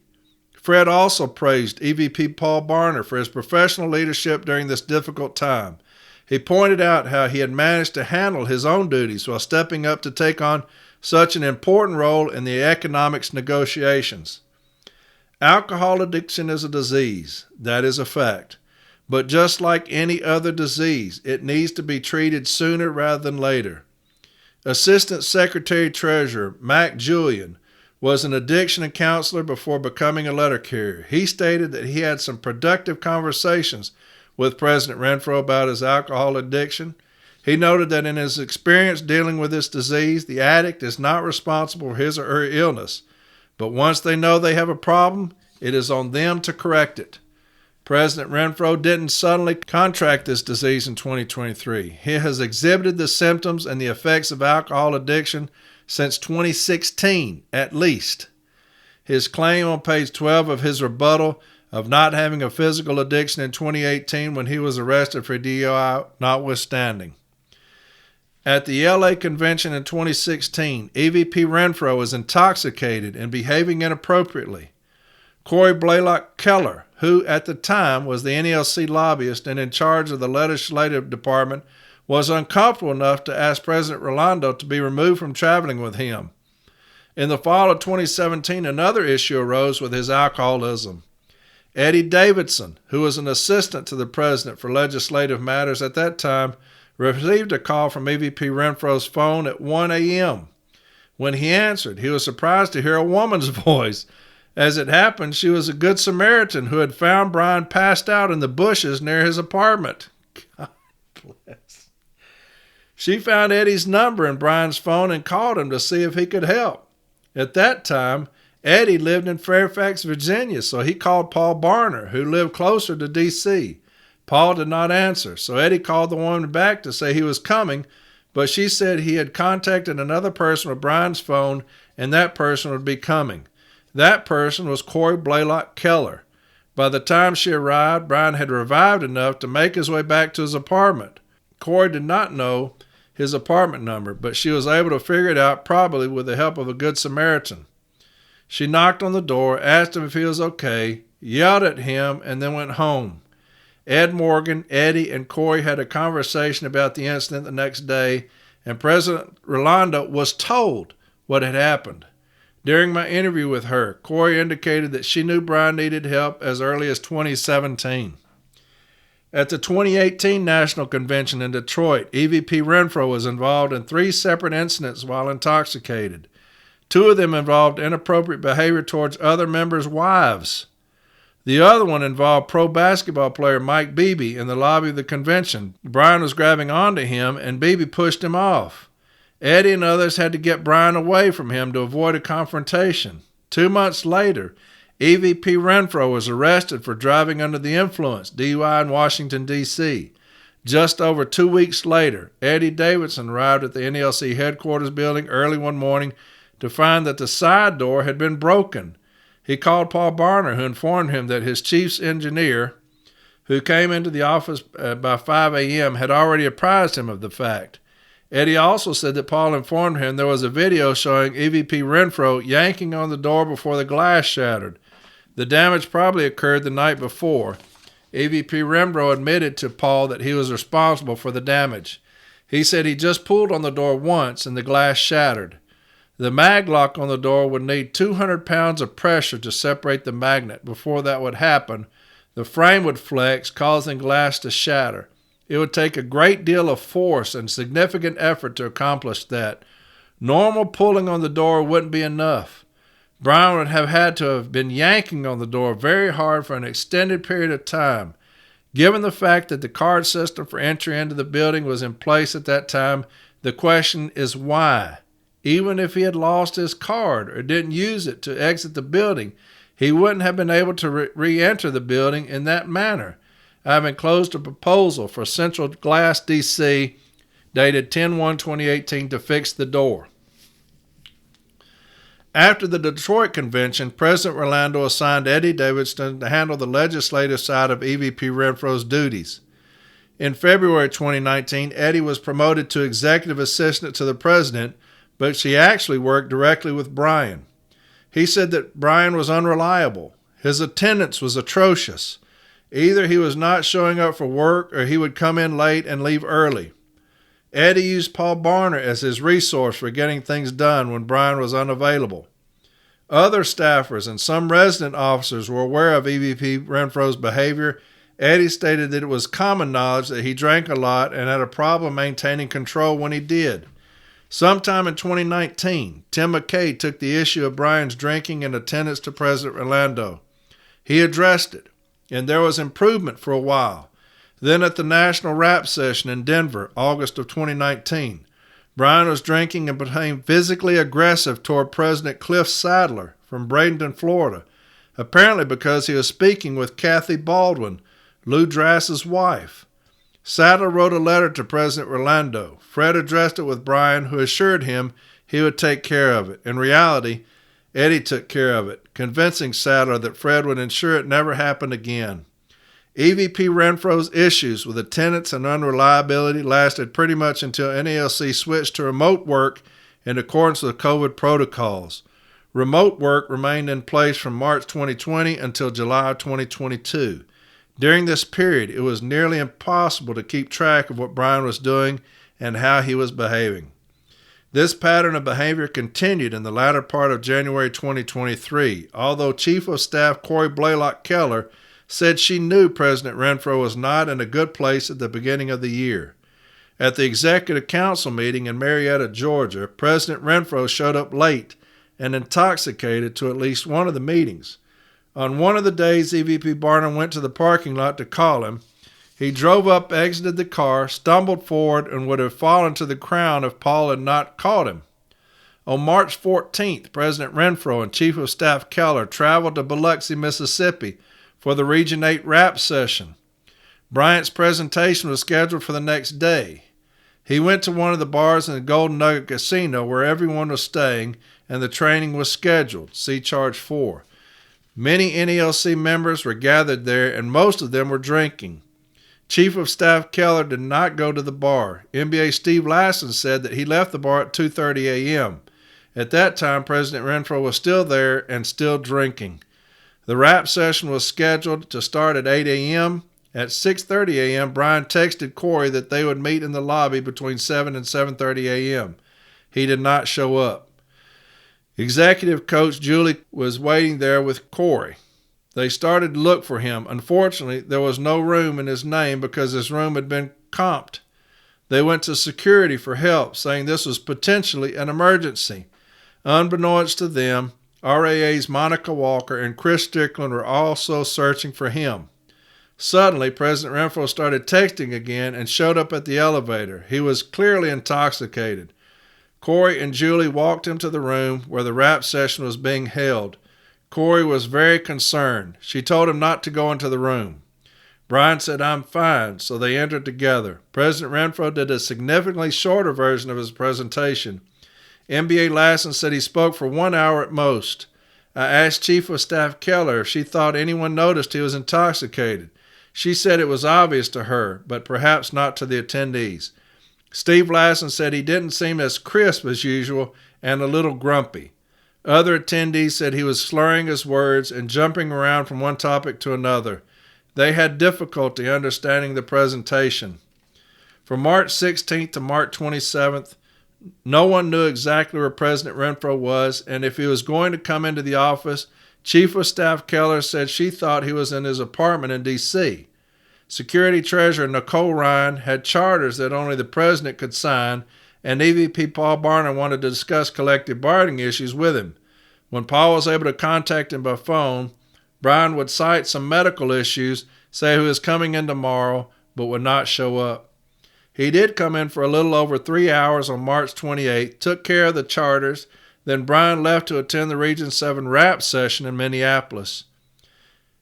Speaker 3: Fred also praised EVP Paul Barner for his professional leadership during this difficult time. He pointed out how he had managed to handle his own duties while stepping up to take on such an important role in the economics negotiations. Alcohol addiction is a disease, that is a fact. But just like any other disease, it needs to be treated sooner rather than later. Assistant Secretary Treasurer Mac Julian was an addiction counselor before becoming a letter carrier. He stated that he had some productive conversations with President Renfro about his alcohol addiction. He noted that in his experience dealing with this disease, the addict is not responsible for his or her illness, but once they know they have a problem, it is on them to correct it. President Renfro didn't suddenly contract this disease in 2023. He has exhibited the symptoms and the effects of alcohol addiction since 2016, at least. His claim on page 12 of his rebuttal of not having a physical addiction in 2018 when he was arrested for DUI notwithstanding. At the LA convention in 2016, EVP Renfro was intoxicated and behaving inappropriately. Corey Blaylock Keller, who at the time was the NELC lobbyist and in charge of the legislative department, was uncomfortable enough to ask President Rolando to be removed from traveling with him. In the fall of 2017, another issue arose with his alcoholism. Eddie Davidson, who was an assistant to the president for legislative matters at that time, received a call from EVP Renfro's phone at 1 a.m. When he answered, he was surprised to hear a woman's voice. As it happened, she was a good Samaritan who had found Brian passed out in the bushes near his apartment. God bless. She found Eddie's number in Brian's phone and called him to see if he could help. At that time, Eddie lived in Fairfax, Virginia, so he called Paul Barner, who lived closer to D.C. Paul did not answer, so Eddie called the woman back to say he was coming, but she said he had contacted another person with Brian's phone and that person would be coming. That person was Corey Blaylock Keller. By the time she arrived, Brian had revived enough to make his way back to his apartment. Corey did not know his apartment number, but she was able to figure it out, probably with the help of a good Samaritan. She knocked on the door, asked him if he was okay, yelled at him, and then went home. Ed Morgan, Eddie, and Corey had a conversation about the incident the next day, and President Rolando was told what had happened. During my interview with her, Corey indicated that she knew Brian needed help as early as 2017. At the 2018 National Convention in Detroit, EVP Renfro was involved in 3 separate incidents while intoxicated. 2 of them involved inappropriate behavior towards other members' wives. The other one involved pro basketball player Mike Beebe in the lobby of the convention. Brian was grabbing onto him and Beebe pushed him off. Eddie and others had to get Brian away from him to avoid a confrontation. 2 months later, EVP Renfro was arrested for driving under the influence, DUI in Washington, D.C. Just over 2 weeks later, Eddie Davidson arrived at the NELC headquarters building early one morning to find that the side door had been broken. He called Paul Barner, who informed him that his chief's engineer, who came into the office by 5 a.m., had already apprised him of the fact. Eddie also said that Paul informed him there was a video showing EVP Renfro yanking on the door before the glass shattered. The damage probably occurred the night before. EVP Renfro admitted to Paul that he was responsible for the damage. He said he just pulled on the door once and the glass shattered. The mag lock on the door would need 200 pounds of pressure to separate the magnet. Before that would happen, the frame would flex, causing glass to shatter. It would take a great deal of force and significant effort to accomplish that. Normal pulling on the door wouldn't be enough. Brian would have had to have been yanking on the door very hard for an extended period of time. Given the fact that the card system for entry into the building was in place at that time, the question is why? Even if he had lost his card or didn't use it to exit the building, he wouldn't have been able to re-enter the building in that manner. I have enclosed a proposal for Central Glass DC dated 10/1/2018 to fix the door. After the Detroit convention, President Rolando assigned Eddie Davidson to handle the legislative side of EVP Renfro's duties. In February 2019, Eddie was promoted to executive assistant to the president, but she actually worked directly with Brian. He said that Brian was unreliable. His attendance was atrocious. Either he was not showing up for work or he would come in late and leave early. Eddie used Paul Barner as his resource for getting things done when Brian was unavailable. Other staffers and some resident officers were aware of EVP Renfro's behavior. Eddie stated that it was common knowledge that he drank a lot and had a problem maintaining control when he did. Sometime in 2019, Tim McKay took the issue of Brian's drinking and attendance to President Rolando. He addressed it, and there was improvement for a while. Then at the National Rap Session in Denver, August of 2019, Brian was drinking and became physically aggressive toward President Cliff Sadler from Bradenton, Florida, apparently because he was speaking with Kathy Baldwin, Lou Drass's wife. Sadler wrote a letter to President Rolando. Fred addressed it with Brian, who assured him he would take care of it. In reality, Eddie took care of it, convincing Sadler that Fred would ensure it never happened again. EVP Renfro's issues with attendance and unreliability lasted pretty much until NALC switched to remote work in accordance with COVID protocols. Remote work remained in place from March 2020 until July 2022. During this period, it was nearly impossible to keep track of what Brian was doing and how he was behaving. This pattern of behavior continued in the latter part of January 2023, although Chief of Staff Corey Blaylock Keller said she knew President Renfro was not in a good place at the beginning of the year. At the Executive Council meeting in Marietta, Georgia, President Renfro showed up late and intoxicated to at least one of the meetings. On one of the days EVP Barnum went to the parking lot to call him, he drove up, exited the car, stumbled forward, and would have fallen to the ground if Paul had not caught him. On March 14th, President Renfro and Chief of Staff Keller traveled to Biloxi, Mississippi for the Region 8 rap session. Bryant's presentation was scheduled for the next day. He went to one of the bars in the Golden Nugget Casino where everyone was staying and the training was scheduled. See Charge 4. Many NELC members were gathered there and most of them were drinking. Chief of Staff Keller did not go to the bar. NBA Steve Lassen said that he left the bar at 2:30 a.m. At that time, President Renfro was still there and still drinking. The rap session was scheduled to start at 8 a.m. At 6:30 a.m., Brian texted Corey that they would meet in the lobby between 7 and 7:30 a.m. He did not show up. Executive coach Julie was waiting there with Corey. They started to look for him. Unfortunately, there was no room in his name because his room had been comped. They went to security for help, saying this was potentially an emergency. Unbeknownst to them, RAA's Monica Walker and Chris Strickland were also searching for him. Suddenly, President Renfro started texting again and showed up at the elevator. He was clearly intoxicated. Corey and Julie walked him to the room where the rap session was being held. Corey was very concerned. She told him not to go into the room. Brian said, "I'm fine," so they entered together. President Renfro did a significantly shorter version of his presentation. NBA Lassen said he spoke for 1 hour at most. I asked Chief of Staff Keller if she thought anyone noticed he was intoxicated. She said it was obvious to her, but perhaps not to the attendees. Steve Lassen said he didn't seem as crisp as usual and a little grumpy. Other attendees said he was slurring his words and jumping around from one topic to another. They had difficulty understanding the presentation. From March 16th to March 27th, no one knew exactly where President Renfro was, and if he was going to come into the office, Chief of Staff Keller said she thought he was in his apartment in D.C. Security Treasurer Nicole Ryan had charters that only the president could sign, and EVP Paul Barner wanted to discuss collective bargaining issues with him. When Paul was able to contact him by phone, Brian would cite some medical issues, say he was coming in tomorrow, but would not show up. He did come in for a little over 3 hours on March 28th, took care of the charters, then Brian left to attend the Region 7 RAP session in Minneapolis.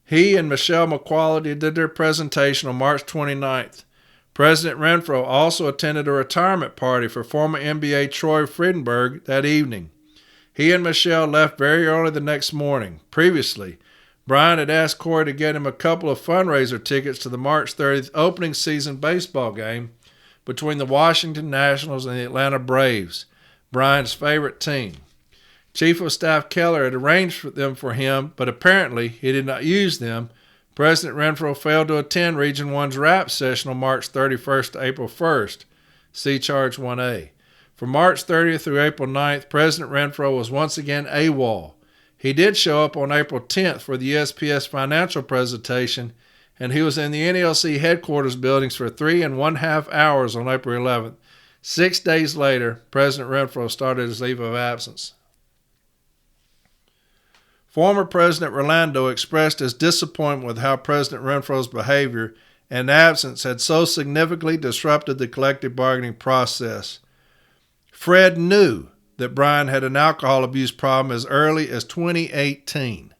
Speaker 3: He and Michelle McQuality did their presentation on March 29th. President Renfro also attended a retirement party for former NBA Troy Friedenberg that evening. He and Michelle left very early the next morning. Previously, Brian had asked Corey to get him a couple of fundraiser tickets to the March 30th opening season baseball game between the Washington Nationals and the Atlanta Braves, Brian's favorite team. Chief of Staff Keller had arranged for them for him, but apparently he did not use them. President Renfro failed to attend Region 1's RAP session on March 31st to April 1st. See Charge 1A. From March 30th through April 9th, President Renfro was once again AWOL. He did show up on April 10th for the USPS financial presentation, and he was in the NLC headquarters buildings for 3.5 hours on April 11th. 6 days later, President Renfro started his leave of absence. Former President Rolando expressed his disappointment with how President Renfro's behavior and absence had so significantly disrupted the collective bargaining process. Fred knew that Brian had an alcohol abuse problem as early as 2018.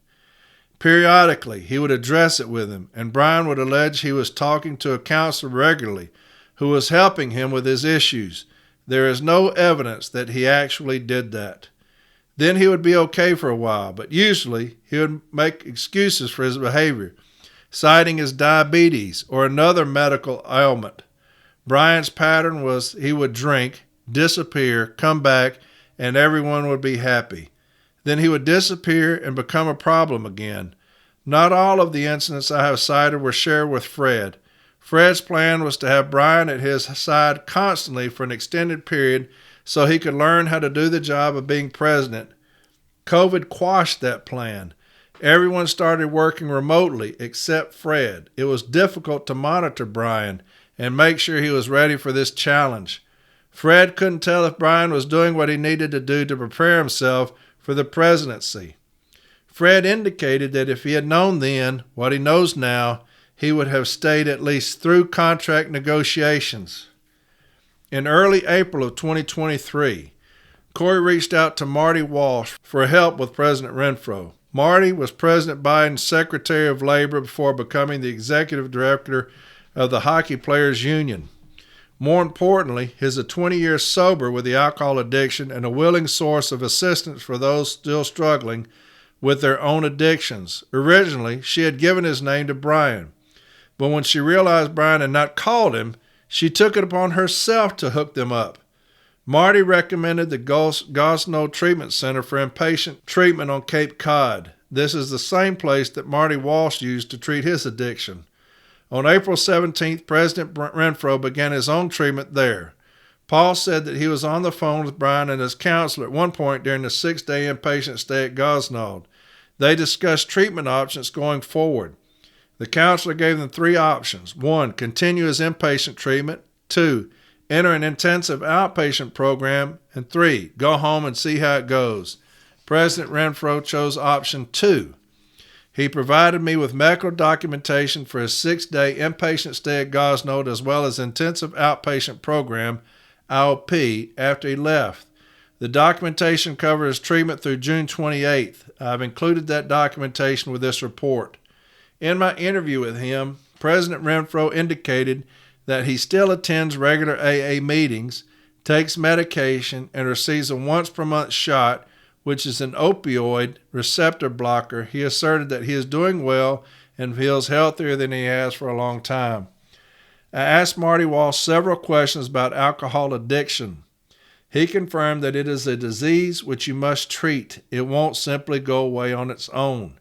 Speaker 3: Periodically, he would address it with him, and Brian would allege he was talking to a counselor regularly who was helping him with his issues. There is no evidence that he actually did that. Then he would be okay for a while, but usually he would make excuses for his behavior, citing his diabetes or another medical ailment. Brian's pattern was he would drink, disappear, come back, and everyone would be happy. Then he would disappear and become a problem again. Not all of the incidents I have cited were shared with Fred. Fred's plan was to have Brian at his side constantly for an extended period so he could learn how to do the job of being president. COVID quashed that plan. Everyone started working remotely except Fred. It was difficult to monitor Brian and make sure he was ready for this challenge. Fred couldn't tell if Brian was doing what he needed to do to prepare himself for the presidency. Fred indicated that if he had known then what he knows now, he would have stayed at least through contract negotiations. In early April of 2023, Corey reached out to Marty Walsh for help with President Renfro. Marty was President Biden's Secretary of Labor before becoming the Executive Director of the Hockey Players Union. More importantly, he is 20 years sober with the alcohol addiction and a willing source of assistance for those still struggling with their own addictions. Originally, she had given his name to Brian, but when she realized Brian had not called him, she took it upon herself to hook them up. Marty recommended the Gosnow Treatment Center for inpatient treatment on Cape Cod. This is the same place that Marty Walsh used to treat his addiction. On April 17th, President Renfro began his own treatment there. Paul said that he was on the phone with Brian and his counselor at one point during the 6-day inpatient stay at Gosnow. They discussed treatment options going forward. The counselor gave them 3 options. 1, continue his inpatient treatment. 2, enter an intensive outpatient program. And 3, go home and see how it goes. President Renfro chose option 2. He provided me with medical documentation for his 6-day inpatient stay at Gosnow as well as intensive outpatient program, IOP, after he left. The documentation covers treatment through June 28th. I've included that documentation with this report. In my interview with him, President Renfro indicated that he still attends regular AA meetings, takes medication, and receives a once-per-month shot, which is an opioid receptor blocker. He asserted that he is doing well and feels healthier than he has for a long time. I asked Marty Walsh several questions about alcohol addiction. He confirmed that it is a disease which you must treat. It won't simply go away on its own.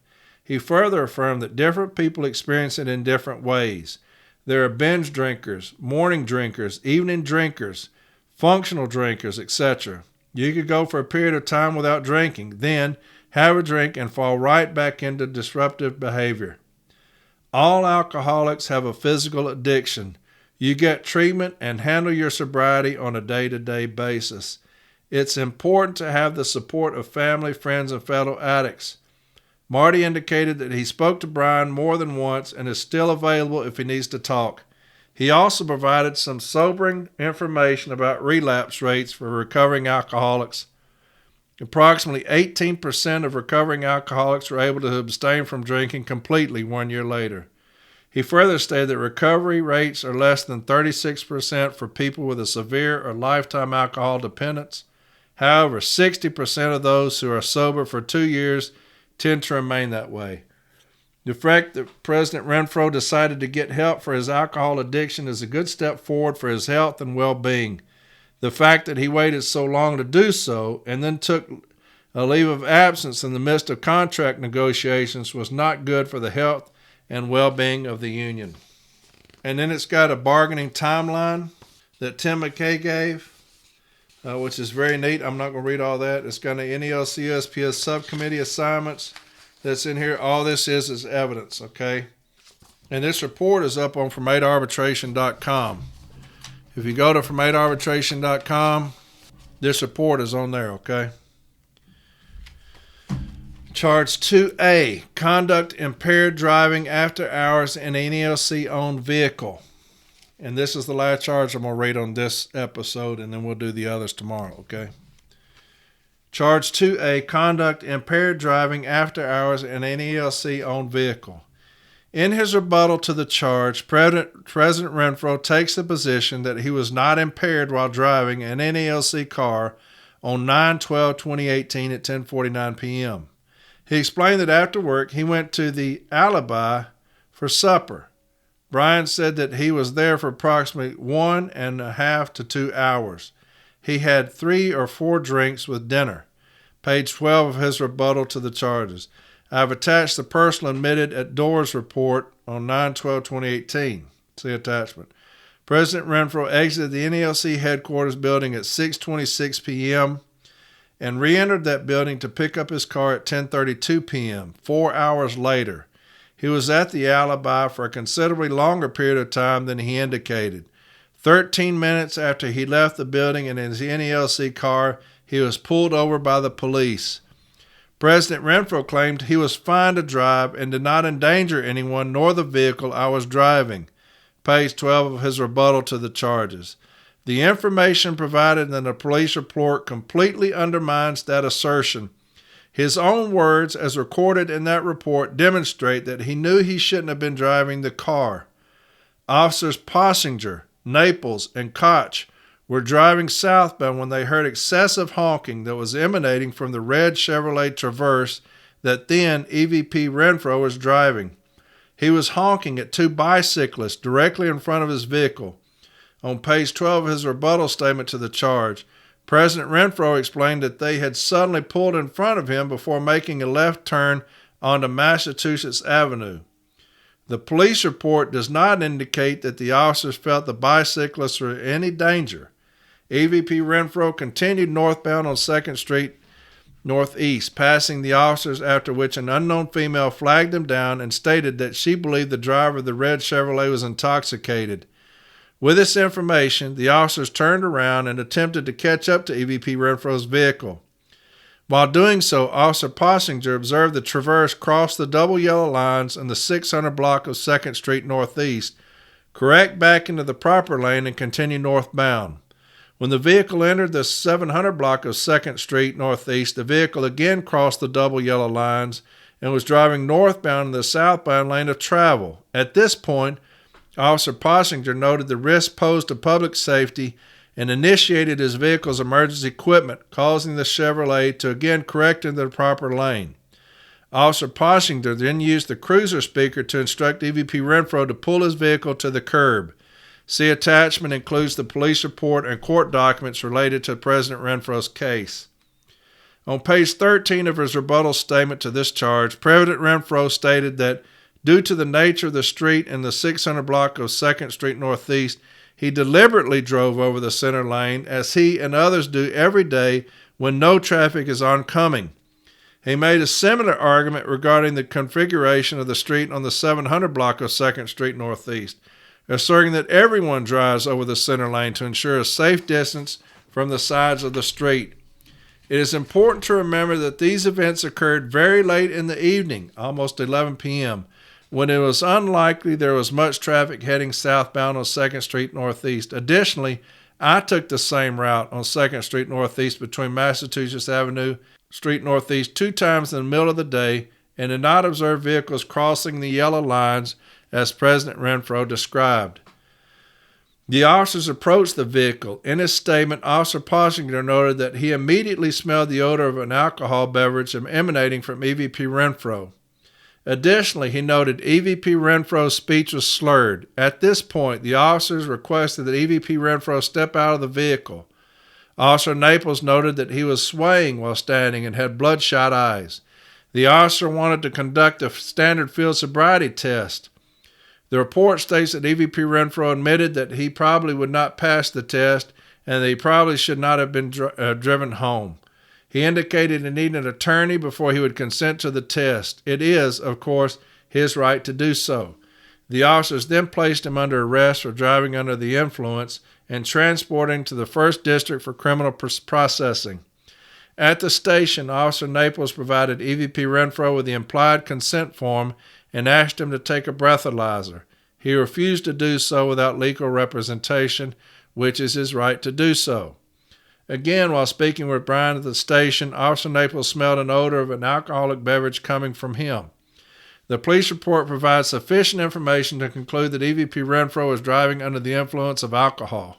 Speaker 3: He further affirmed that different people experience it in different ways. There are binge drinkers, morning drinkers, evening drinkers, functional drinkers, etc. You could go for a period of time without drinking, then have a drink and fall right back into disruptive behavior. All alcoholics have a physical addiction. You get treatment and handle your sobriety on a day-to-day basis. It's important to have the support of family, friends, and fellow addicts. Marty indicated that he spoke to Brian more than once and is still available if he needs to talk. He also provided some sobering information about relapse rates for recovering alcoholics. Approximately 18% of recovering alcoholics were able to abstain from drinking completely 1 year later. He further stated that recovery rates are less than 36% for people with a severe or lifetime alcohol dependence. However, 60% of those who are sober for 2 years tend to remain that way. The fact that President Renfro decided to get help for his alcohol addiction is a good step forward for his health and well-being. The fact that he waited so long to do so and then took a leave of absence in the midst of contract negotiations was not good for the health and well-being of the union. And then it's got a bargaining timeline that Tim McKay gave, which is very neat. I'm not going to read all that. It's got an NELC-USPS subcommittee assignments that's in here. All this is evidence, okay? And this report is up on from8arbitration.com. If you go to from8arbitration.com, this report is on there, okay? Charge 2A, conduct impaired driving after hours in an NELC-owned vehicle. And this is the last charge I'm going to read on this episode, and then we'll do the others tomorrow, okay? Charge 2A, conduct impaired driving after hours in an NELC-owned vehicle. In his rebuttal to the charge, President Renfro takes the position that he was not impaired while driving an NELC car on 9/12/2018 at 10:49 p.m. He explained that after work, he went to the Alibi for supper. Brian said that he was there for approximately 1.5 to 2 hours. He had 3 or 4 drinks with dinner. Page 12 of his rebuttal to the charges. I have attached the person admitted at doors report on 9/12/2018. See attachment. President Renfro exited the NELC headquarters building at 6:26 p.m. and re-entered that building to pick up his car at 10:32 p.m., 4 hours later. He was at the Alibi for a considerably longer period of time than he indicated. 13 minutes after he left the building in his NELC car, he was pulled over by the police. President Renfro claimed he was fine to drive and did not endanger anyone nor the vehicle I was driving. Page 12 of his rebuttal to the charges. The information provided in the police report completely undermines that assertion. His own words, as recorded in that report, demonstrate that he knew he shouldn't have been driving the car. Officers Possinger, Naples, and Koch were driving southbound when they heard excessive honking that was emanating from the red Chevrolet Traverse that then EVP Renfro was driving. He was honking at 2 bicyclists directly in front of his vehicle. On page 12 of his rebuttal statement to the charge, President Renfro explained that they had suddenly pulled in front of him before making a left turn onto Massachusetts Avenue. The police report does not indicate that the officers felt the bicyclists were in any danger. EVP Renfro continued northbound on 2nd Street Northeast, passing the officers, after which an unknown female flagged him down and stated that she believed the driver of the red Chevrolet was intoxicated. With this information, the officers turned around and attempted to catch up to EVP Renfro's vehicle. While doing so, Officer Possinger observed the Traverse cross the double yellow lines in the 600 block of 2nd Street Northeast, correct back into the proper lane, and continue northbound. When the vehicle entered the 700 block of 2nd Street Northeast, the vehicle again crossed the double yellow lines and was driving northbound in the southbound lane of travel. At this point, Officer Possinger noted the risk posed to public safety and initiated his vehicle's emergency equipment, causing the Chevrolet to again correct into the proper lane. Officer Possinger then used the cruiser speaker to instruct EVP Renfro to pull his vehicle to the curb. See attachment includes the police report and court documents related to President Renfro's case. On page 13 of his rebuttal statement to this charge, President Renfro stated that due to the nature of the street in the 600 block of 2nd Street Northeast, he deliberately drove over the center lane, as he and others do every day when no traffic is oncoming. He made a similar argument regarding the configuration of the street on the 700 block of 2nd Street Northeast, asserting that everyone drives over the center lane to ensure a safe distance from the sides of the street. It is important to remember that these events occurred very late in the evening, almost 11 p.m., when it was unlikely there was much traffic heading southbound on 2nd Street Northeast. Additionally, I took the same route on 2nd Street Northeast between Massachusetts Avenue Street Northeast 2 times in the middle of the day and did not observe vehicles crossing the yellow lines as President Renfro described. The officers approached the vehicle. In his statement, Officer Poshinger noted that he immediately smelled the odor of an alcohol beverage emanating from EVP Renfro. Additionally, he noted EVP Renfro's speech was slurred. At this point, the officers requested that EVP Renfro step out of the vehicle. Officer Naples noted that he was swaying while standing and had bloodshot eyes. The officer wanted to conduct a standard field sobriety test. The report states that EVP Renfro admitted that he probably would not pass the test and that he probably should not have been driven home. He indicated he needed an attorney before he would consent to the test. It is, of course, his right to do so. The officers then placed him under arrest for driving under the influence and transporting to the 1st District for criminal processing. At the station, Officer Naples provided EVP Renfro with the implied consent form and asked him to take a breathalyzer. He refused to do so without legal representation, which is his right to do so. Again, while speaking with Brian at the station, Officer Naples smelled an odor of an alcoholic beverage coming from him. The police report provides sufficient information to conclude that EVP Renfro was driving under the influence of alcohol.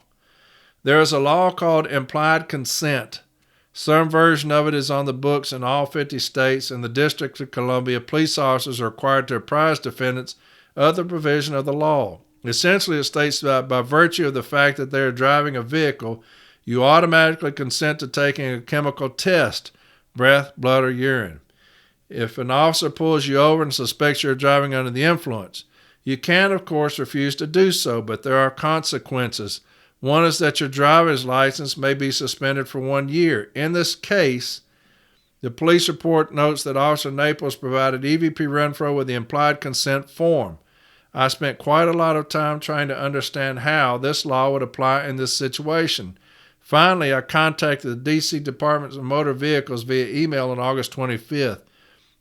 Speaker 3: There is a law called implied consent. Some version of it is on the books in all 50 states. In the District of Columbia, police officers are required to apprise defendants of the provision of the law. Essentially, it states that by virtue of the fact that they are driving a vehicle, you automatically consent to taking a chemical test, breath, blood, or urine. If an officer pulls you over and suspects you're driving under the influence, you can, of course, refuse to do so, but there are consequences. One is that your driver's license may be suspended for 1 year. In this case, the police report notes that Officer Naples provided EVP Renfro with the implied consent form. I spent quite a lot of time trying to understand how this law would apply in this situation. Finally, I contacted the D.C. Department of Motor Vehicles via email on August 25th.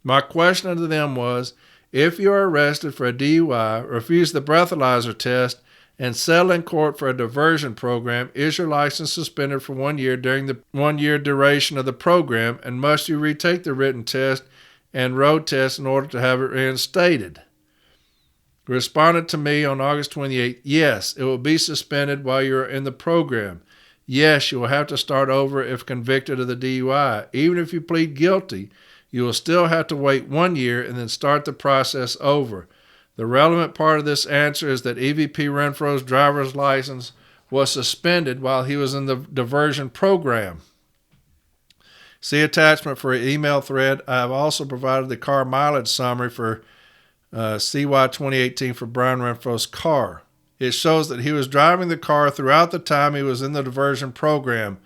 Speaker 3: My question to them was, if you are arrested for a DUI, refuse the breathalyzer test, and settle in court for a diversion program, is your license suspended for 1 year during the 1 year duration of the program, and must you retake the written test and road test in order to have it reinstated? Responded to me on August 28th, yes, it will be suspended while you're in the program. Yes, you will have to start over if convicted of the DUI. Even if you plead guilty, you will still have to wait 1 year and then start the process over. The relevant part of this answer is that EVP Renfro's driver's license was suspended while he was in the diversion program. See attachment for an email thread. I have also provided the car mileage summary for CY 2018 for Brian Renfro's car. It shows that he was driving the car throughout the time he was in the diversion program.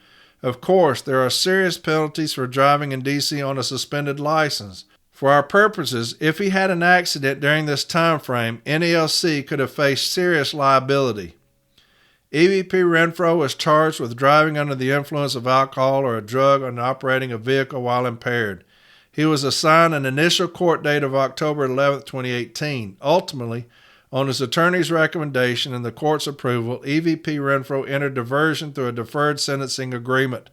Speaker 3: Of course, there are serious penalties for driving in D.C. on a suspended license. For our purposes, if he had an accident during this time frame, NELC could have faced serious liability. EVP Renfro was charged with driving under the influence of alcohol or a drug and operating a vehicle while impaired. He was assigned an initial court date of October 11, 2018. Ultimately, on his attorney's recommendation and the court's approval, EVP Renfro entered diversion through a deferred sentencing agreement.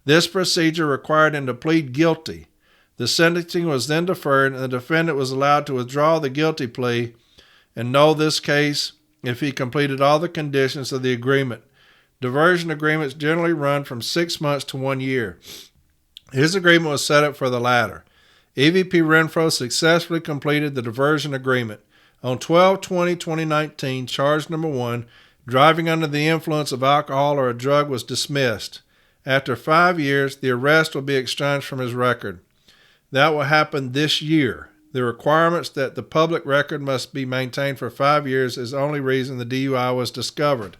Speaker 3: This procedure required him to plead guilty. The sentencing was then deferred, and the defendant was allowed to withdraw the guilty plea and know this case if he completed all the conditions of the agreement. Diversion agreements generally run from 6 months to 1 year. His agreement was set up for the latter. EVP Renfro successfully completed the diversion agreement. On 12/20/2019, charge number 1, driving under the influence of alcohol or a drug, was dismissed. After 5 years, the arrest will be expunged from his record. That will happen this year. The requirements that the public record must be maintained for 5 years is the only reason the DUI was discovered.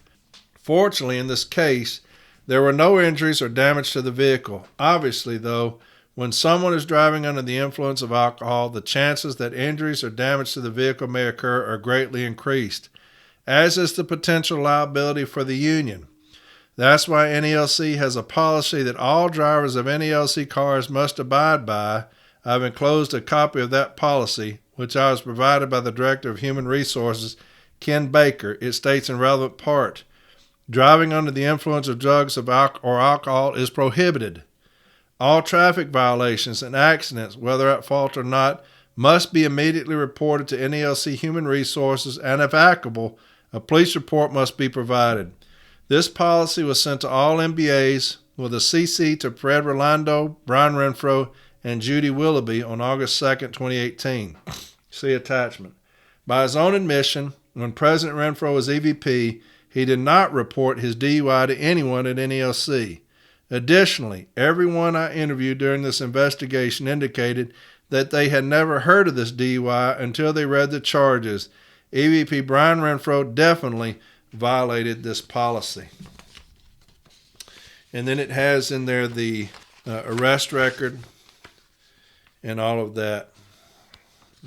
Speaker 3: Fortunately, in this case, there were no injuries or damage to the vehicle. Obviously, though, when someone is driving under the influence of alcohol, the chances that injuries or damage to the vehicle may occur are greatly increased, as is the potential liability for the union. That's why NELC has a policy that all drivers of NELC cars must abide by. I've enclosed a copy of that policy, which I was provided by the Director of Human Resources, Ken Baker. It states in relevant part, driving under the influence of drugs or alcohol is prohibited. All traffic violations and accidents, whether at fault or not, must be immediately reported to NELC Human Resources, and if applicable, a police report must be provided. This policy was sent to all MBAs with a CC to Fred Rolando, Brian Renfroe, and Judy Willoughby on August 2nd, 2018. See attachment. By his own admission, when President Renfro was EVP, he did not report his DUI to anyone at NELC. Additionally, everyone I interviewed during this investigation indicated that they had never heard of this DUI until they read the charges. EVP Brian Renfro definitely violated this policy. And then it has in there the arrest record and all of that.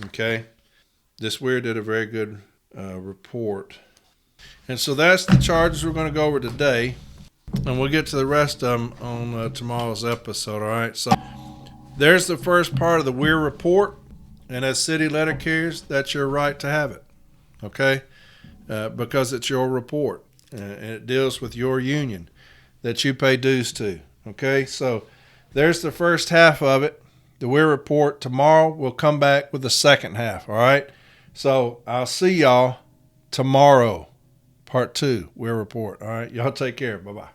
Speaker 3: Okay? This Weir did a very good report. And so that's the charges we're going to go over today. And we'll get to the rest of them on tomorrow's episode, all right? So there's the first part of the Weir Report. And as city letter carriers, that's your right to have it, okay? Because it's your report. And it deals with your union that you pay dues to, okay? So there's the first half of it, the Weir Report. Tomorrow we'll come back with the second half, all right? So I'll see y'all tomorrow, part 2, Weir Report, all right? Y'all take care. Bye-bye.